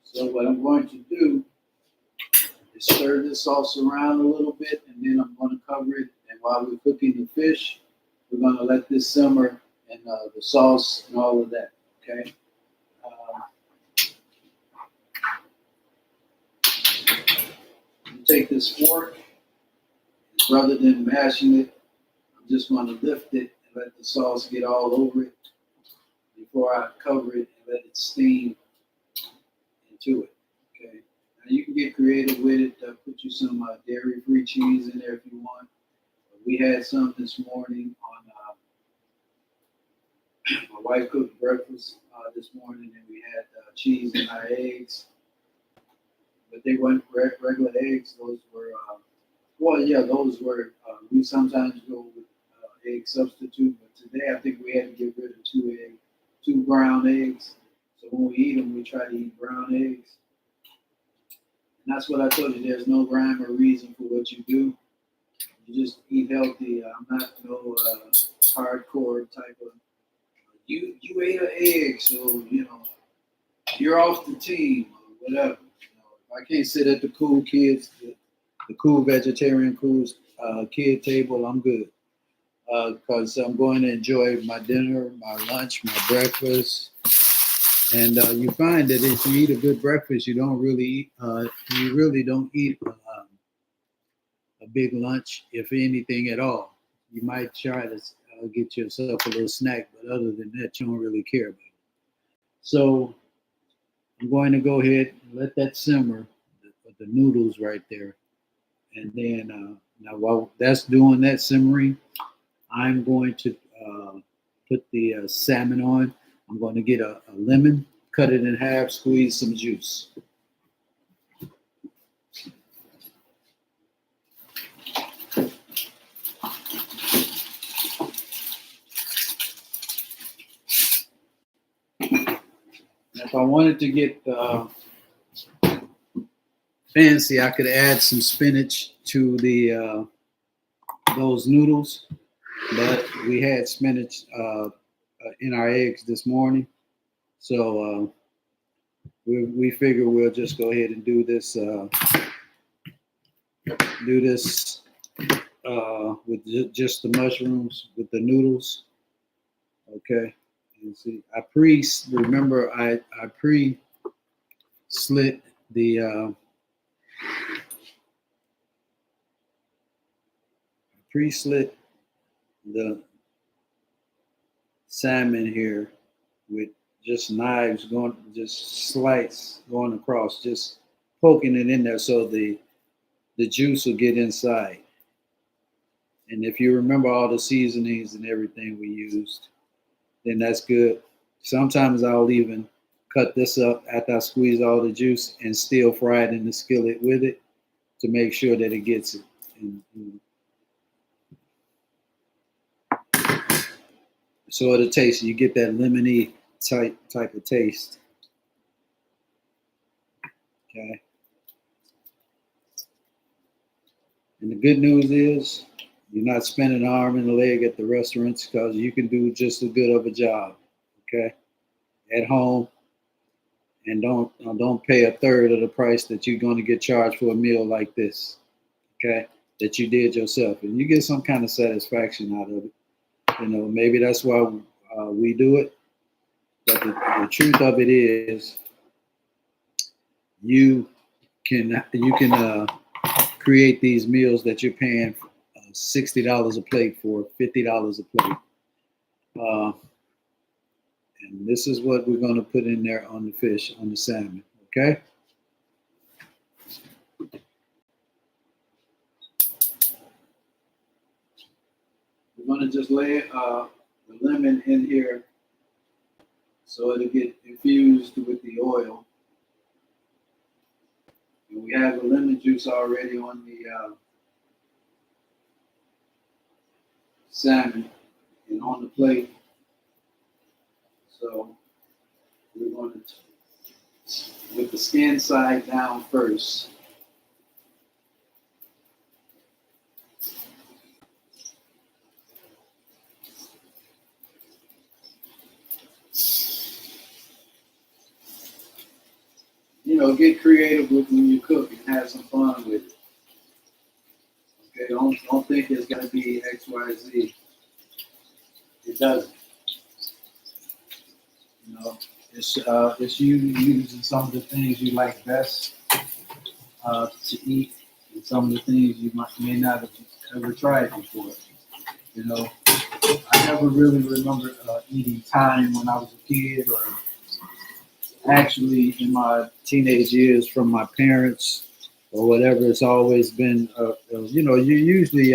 So what I'm going to do is stir this sauce around a little bit, and then I'm going to cover it. And while we're cooking the fish, we're going to let this simmer and the sauce and all of that. Okay. Take this fork, rather than mashing it, I'm just going to lift it and let the sauce get all over it before I cover it and let it steam into it. Okay. Now you can get creative with it. Put you some dairy-free cheese in there if you want. We had some this morning on. My wife cooked breakfast this morning, and we had cheese in our eggs. But they weren't regular eggs. Those were, those were. We sometimes go with egg substitute, but today I think we had to get rid of two brown eggs. So when we eat them, we try to eat brown eggs. And that's what I told you. There's no rhyme or reason for what you do. You just eat healthy. I'm not no hardcore type of. You ate an egg, so you're off the team or whatever. If I can't sit at the cool kids, the cool vegetarian kid table, I'm good. Because I'm going to enjoy my dinner, my lunch, my breakfast. And you find that if you eat a good breakfast, you really don't eat a big lunch, if anything at all. You might try to get yourself a little snack, but other than that, you don't really care about it. So I'm going to go ahead and let that simmer, the noodles right there. And then now while that's doing that simmering, I'm going to put the salmon on. I'm going to get a lemon, cut it in half, squeeze some juice. If I wanted to get fancy, I could add some spinach to the those noodles, but we had spinach in our eggs this morning, so we figure we'll just go ahead and do this with just the mushrooms with the noodles. Okay, and see, I pre-slit the salmon here with just knives going, just slice going across, just poking it in there so the juice will get inside. And if you remember all the seasonings and everything we used, then that's good. Sometimes I'll even cut this up after I squeeze all the juice and still fry it in the skillet with it to make sure that it gets it. So it'll taste, you get that lemony type of taste. Okay. And the good news is you're not spending an arm and a leg at the restaurants because you can do just as good of a job. Okay. At home. and don't pay a third of the price that you're going to get charged for a meal like this. Okay, that you did yourself, and you get some kind of satisfaction out of it. Maybe that's why we do it. But the truth of it is, you can create these meals that you're paying $60 a plate for, $50 a plate. Uh, and this is what we're going to put in there on the fish, on the salmon. Okay. We're going to just lay the lemon in here so it'll get infused with the oil. And we have the lemon juice already on the salmon and on the plate. So we're going to, with the skin side down first. Get creative with when you cook and have some fun with it. Okay, don't think it's got to be X, Y, Z. It doesn't. It's you using some of the things you like best to eat, and some of the things you may not have ever tried before. I never really remember eating thyme when I was a kid, or actually in my teenage years from my parents or whatever. It's always been, you usually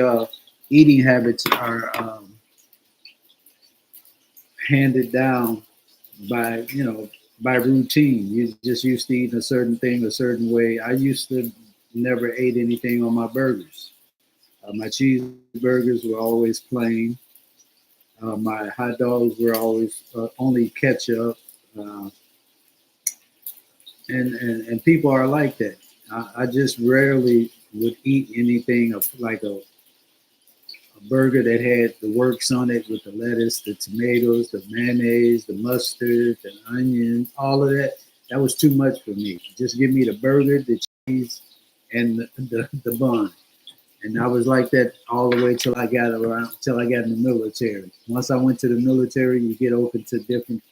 eating habits are handed down by routine. You just used to eat a certain thing a certain way. I used to never ate anything on my burgers. My cheeseburgers were always plain. My hot dogs were always only ketchup. And people are like that. I just rarely would eat anything like a burger that had the works on it with the lettuce, the tomatoes, the mayonnaise, the mustard, the onion, all of that. That was too much for me. Just give me the burger, the cheese, and the bun. And I was like that all the way till I got in the military. Once I went to the military, you get open to different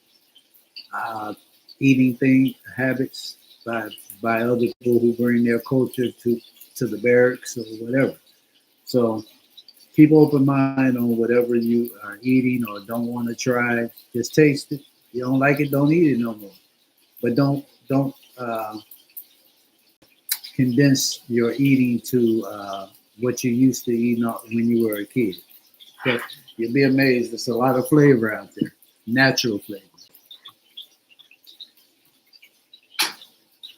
eating habits by other people who bring their culture to the barracks or whatever. So keep open mind on whatever you are eating or don't want to try. Just taste it. If you don't like it, don't eat it no more. But don't condense your eating to what you used to eat when you were a kid. But you'll be amazed. There's a lot of flavor out there, natural flavor.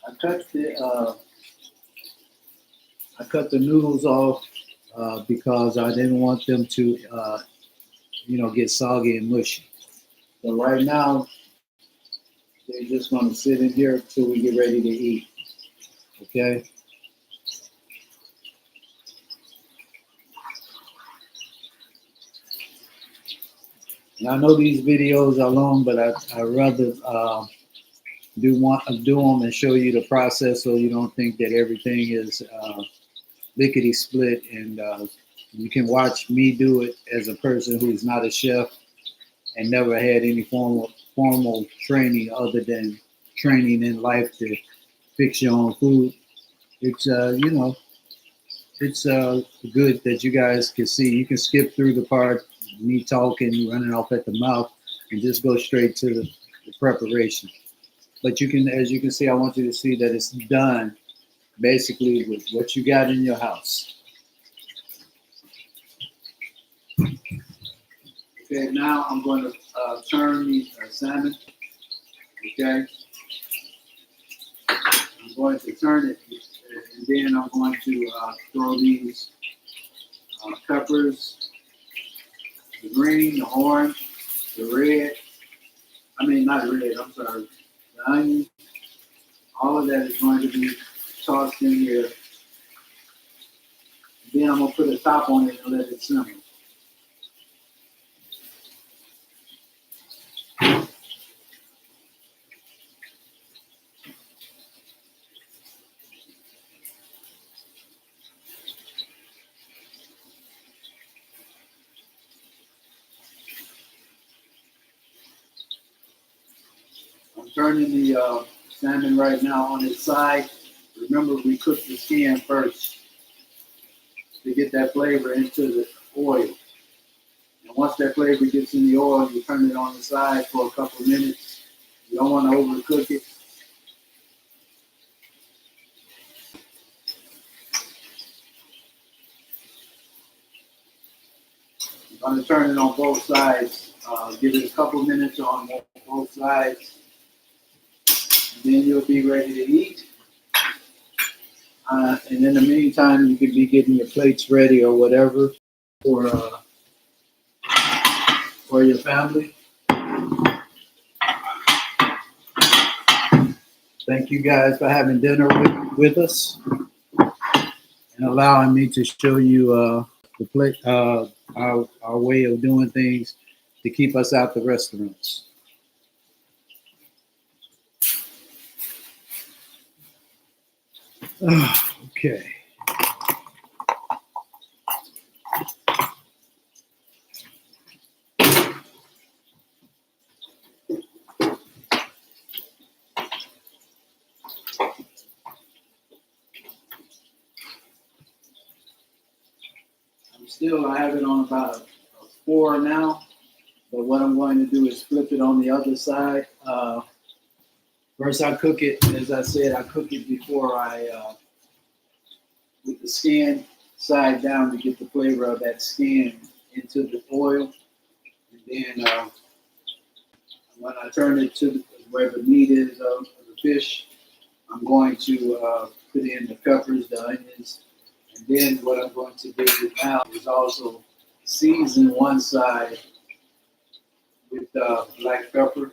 I cut the noodles off because I didn't want them to get soggy and mushy. So right now they're just going to sit in here till we get ready to eat. Okay. And I know these videos are long, but I rather do them and show you the process so you don't think that everything is lickety split, and you can watch me do it as a person who's not a chef and never had any formal training other than training in life to fix your own food. It's it's good that you guys can see. You can skip through the part me talking, running off at the mouth, and just go straight to the preparation. But as you can see, I want you to see that it's done basically with what you got in your house. Okay, now I'm going to turn the salmon. Okay, I'm going to turn it, and then I'm going to throw these peppers, the green, the orange, the red. I mean, not red. I'm sorry. The onion. All of that is going to be tossed in here. Then I'm going to put a top on it and let it simmer. turning the salmon right now on its side. Remember, we cooked the skin first to get that flavor into the oil. And once that flavor gets in the oil, you turn it on the side for a couple of minutes. You don't want to overcook it. You're going to turn it on both sides. Give it a couple of minutes on both sides. And then you'll be ready to eat. And in the meantime, you could be getting your plates ready or whatever for your family. Thank you guys for having dinner with us and allowing me to show you the plate, our way of doing things to keep us out the restaurants. Okay. I have it on about a 4 now, but what I'm going to do is flip it on the other side. First, I cook it, as I said, I cook it before with the skin side down to get the flavor of that skin into the oil. And then when I turn it to where the meat is of the fish, I'm going to put in the peppers, the onions, and then what I'm going to do now is also season one side with black pepper.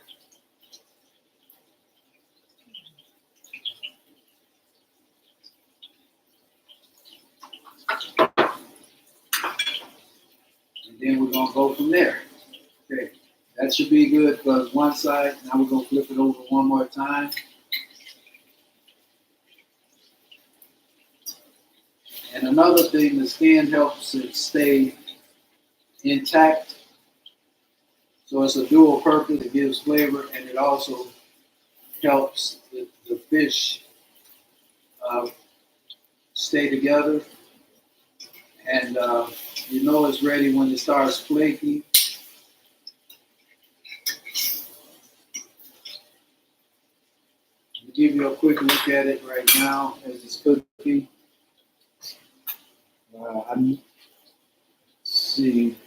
And then we're going to go from there. Okay, that should be good for one side. Now we're going to flip it over one more time. And another thing, the skin helps it stay intact. So it's a dual purpose. It gives flavor, and it also helps the fish stay together. And you know it's ready when it starts flaking. I'll give you a quick look at it right now as it's cooking. Let's see.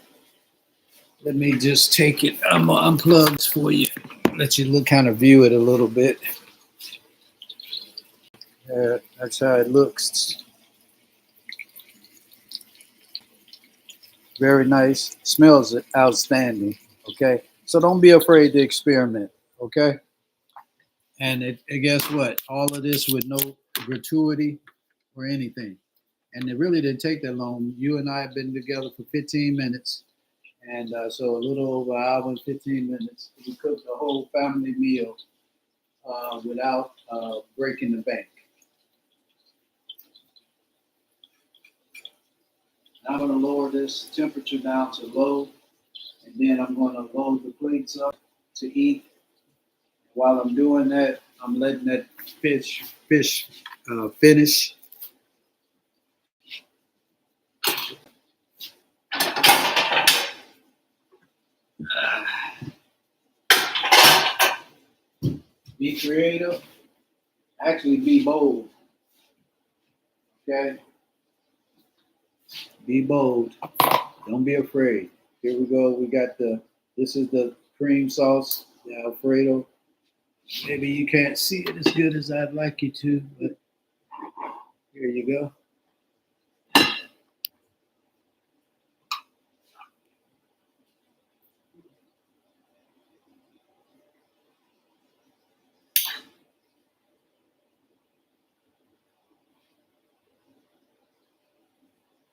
Let me just take it. Unplugged for you. Let you kind of view it a little bit. That's how it looks. Very nice. Smells outstanding. Okay. So don't be afraid to experiment. Okay. And guess what? All of this with no gratuity or anything. And it really didn't take that long. You and I have been together for 15 minutes. And so a little over an hour and 15 minutes. We cooked a whole family meal without breaking the bank. Now I'm going to lower this temperature down to low. And then I'm going to load the plates up to eat. While I'm doing that, I'm letting that fish finish. Be creative. Actually, be bold. Okay? Be bold. Don't be afraid. Here we go. We got this is the cream sauce, the Alfredo. Maybe you can't see it as good as I'd like you to, but here you go.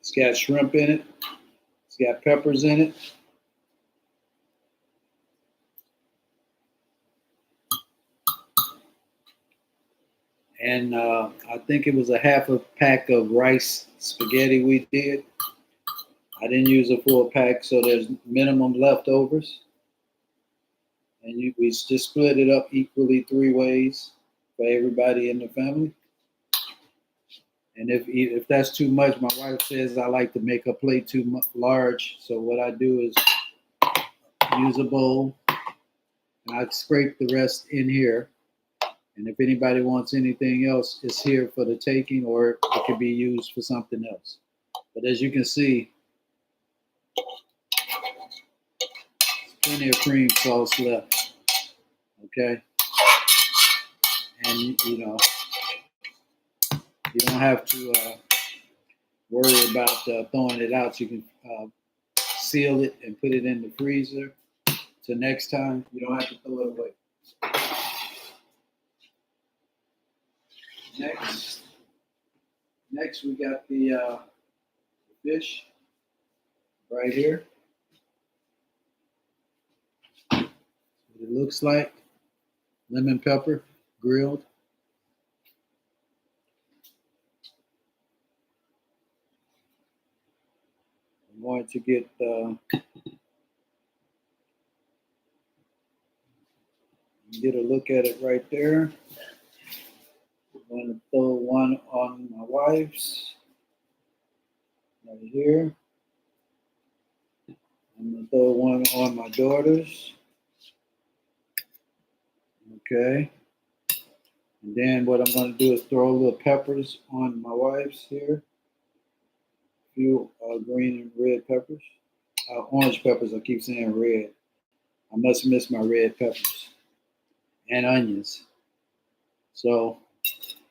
It's got shrimp in it. It's got peppers in it. And I think it was a half a pack of rice spaghetti we did. I didn't use a full pack, so there's minimum leftovers. And we just split it up equally 3 ways for everybody in the family. And if that's too much, my wife says I like to make a plate too large. So what I do is use a bowl, and I scrape the rest in here. And if anybody wants anything else, it's here for the taking, or it could be used for something else. But as you can see, plenty of cream sauce left. Okay, and you don't have to worry about throwing it out. You can seal it and put it in the freezer. So next time, you don't have to throw it away. Next we got the fish right here. What it looks like, lemon pepper, grilled. I'm going to get a look at it right there. I'm going to throw one on my wife's right here. I'm going to throw one on my daughter's. Okay. And then what I'm going to do is throw a little peppers on my wife's here. A few green and red peppers. Orange peppers, I keep saying red. I must miss my red peppers. And onions. So,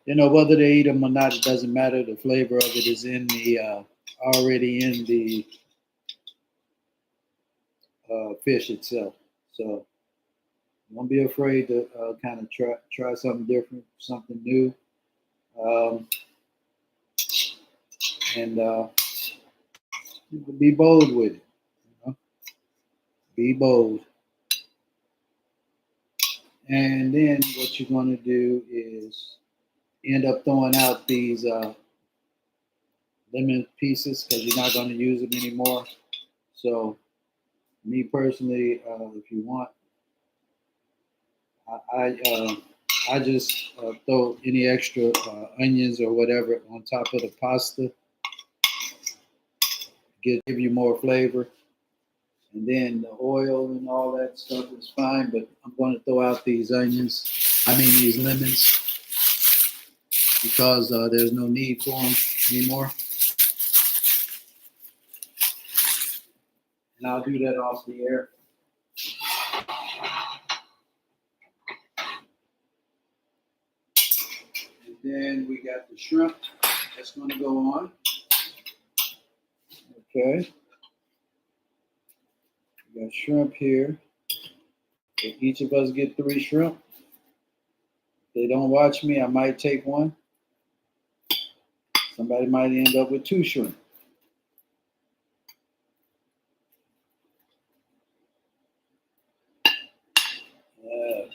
whether they eat them or not, it doesn't matter. The flavor of it is in the already in the fish itself. So don't be afraid to kind of try something different, something new, and be bold with it. Be bold. And then what you're going to do is end up throwing out these lemon pieces because you're not going to use them anymore. So me personally, if you want, I just throw any extra onions or whatever on top of the pasta, give you more flavor. And then the oil and all that stuff is fine, but I'm going to throw out these these lemons, because there's no need for them anymore. And I'll do that off the air. And then we got the shrimp that's going to go on. Okay. We got shrimp here. If each of us get 3 shrimp. If they don't watch me, I might take one. Somebody might end up with 2 shrimp. Okay.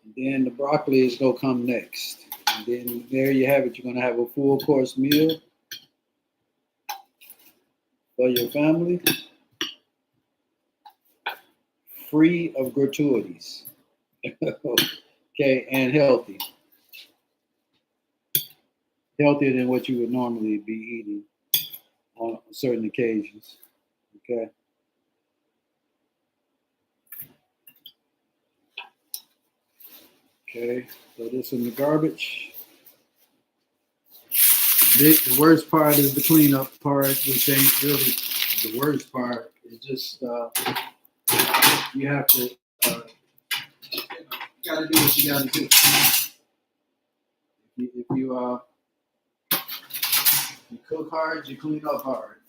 And then the broccoli is going to come next. And then there you have it. You're going to have a full course meal for your family, free of gratuities. Okay, and healthy. Healthier than what you would normally be eating on certain occasions. Okay. Okay, throw this in the garbage. The worst part is the cleanup part, which ain't really the worst part. It's just you have to gotta do what you gotta do. If you cook hard, you clean up hard.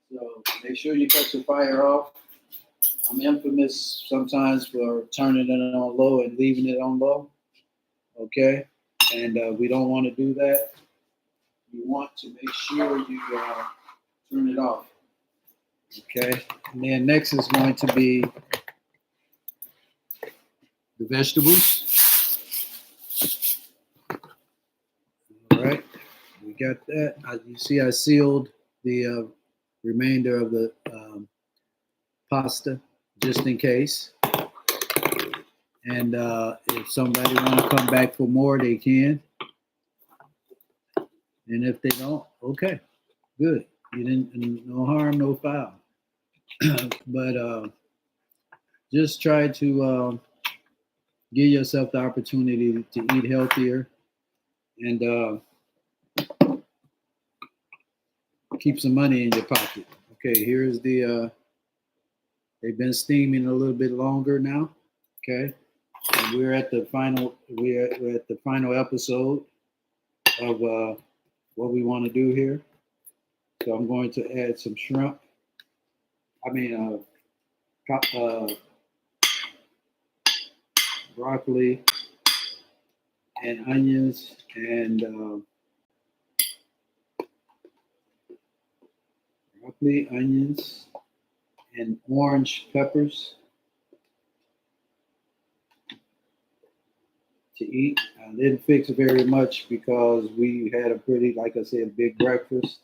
So make sure you cut your fire off. I'm infamous sometimes for turning it on low and leaving it on low. Okay, and we don't want to do that. You want to make sure you turn it off. Okay, and then next is going to be the vegetables. All right, we got that. You see, I sealed the remainder of the pasta just in case. And if somebody want to come back for more, they can. And if they don't, okay, good. You didn't, no harm, no foul. But just try to give yourself the opportunity to eat healthier and keep some money in your pocket. Okay, here's the. They've been steaming a little bit longer now. Okay, and we're at the final. We're at the final episode of what we want to do here. So I'm going to add some shrimp. I mean, broccoli and onions and broccoli, onions, and orange peppers to eat. I didn't fix very much because we had a pretty, like I said, big breakfast.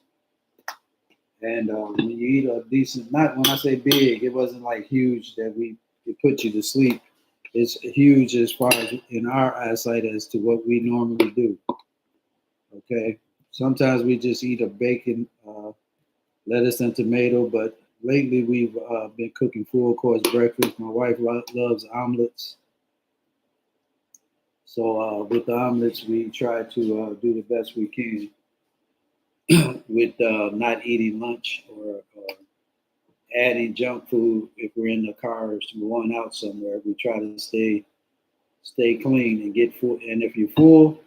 And when you eat a decent, not when I say big, it wasn't like huge that it put you to sleep. It's huge as far as in our eyesight as to what we normally do. Okay. Sometimes we just eat a bacon, lettuce, and tomato, but lately we've been cooking full course breakfast. My wife loves omelets. So with the omelets, we try to do the best we can with not eating lunch or adding junk food if we're in the car or going out somewhere. We try to stay clean and get full. And if you're full,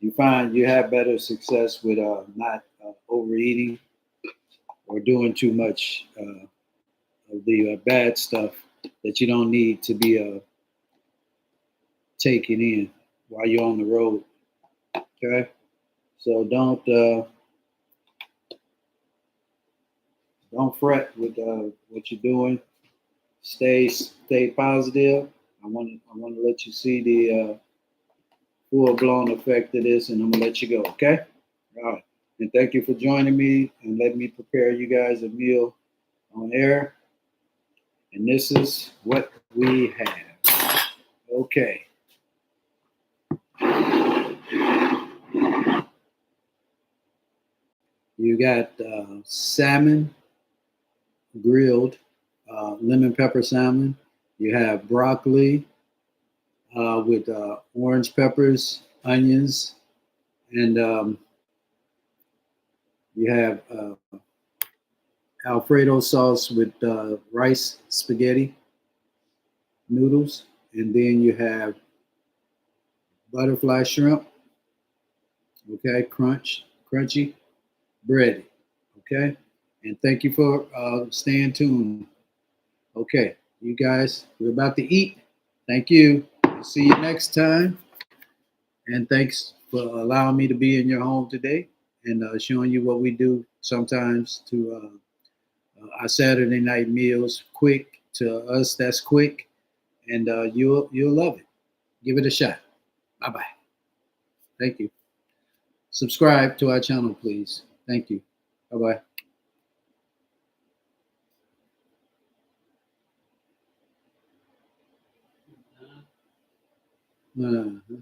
you find you have better success with not overeating or doing too much of the bad stuff that you don't need to be taking in while you're on the road. Okay, so don't fret with what you're doing. Stay positive. I want to let you see the full blown effect of this, and I'm gonna let you go. Okay. All right. And thank you for joining me and letting me prepare you guys a meal on air. And this is what we have. Okay. You got salmon grilled, lemon pepper salmon. You have broccoli with orange peppers, onions, and you have Alfredo sauce with rice spaghetti noodles. And then you have butterfly shrimp, okay, crunchy, bready, okay? And thank you for staying tuned. Okay, you guys, we're about to eat. Thank you. See you next time. And thanks for allowing me to be in your home today and showing you what we do sometimes to our Saturday night meals. Quick to us, that's quick, and you'll love it. Give it a shot. Bye bye. Thank you. Subscribe to our channel, please. Thank you. Bye bye.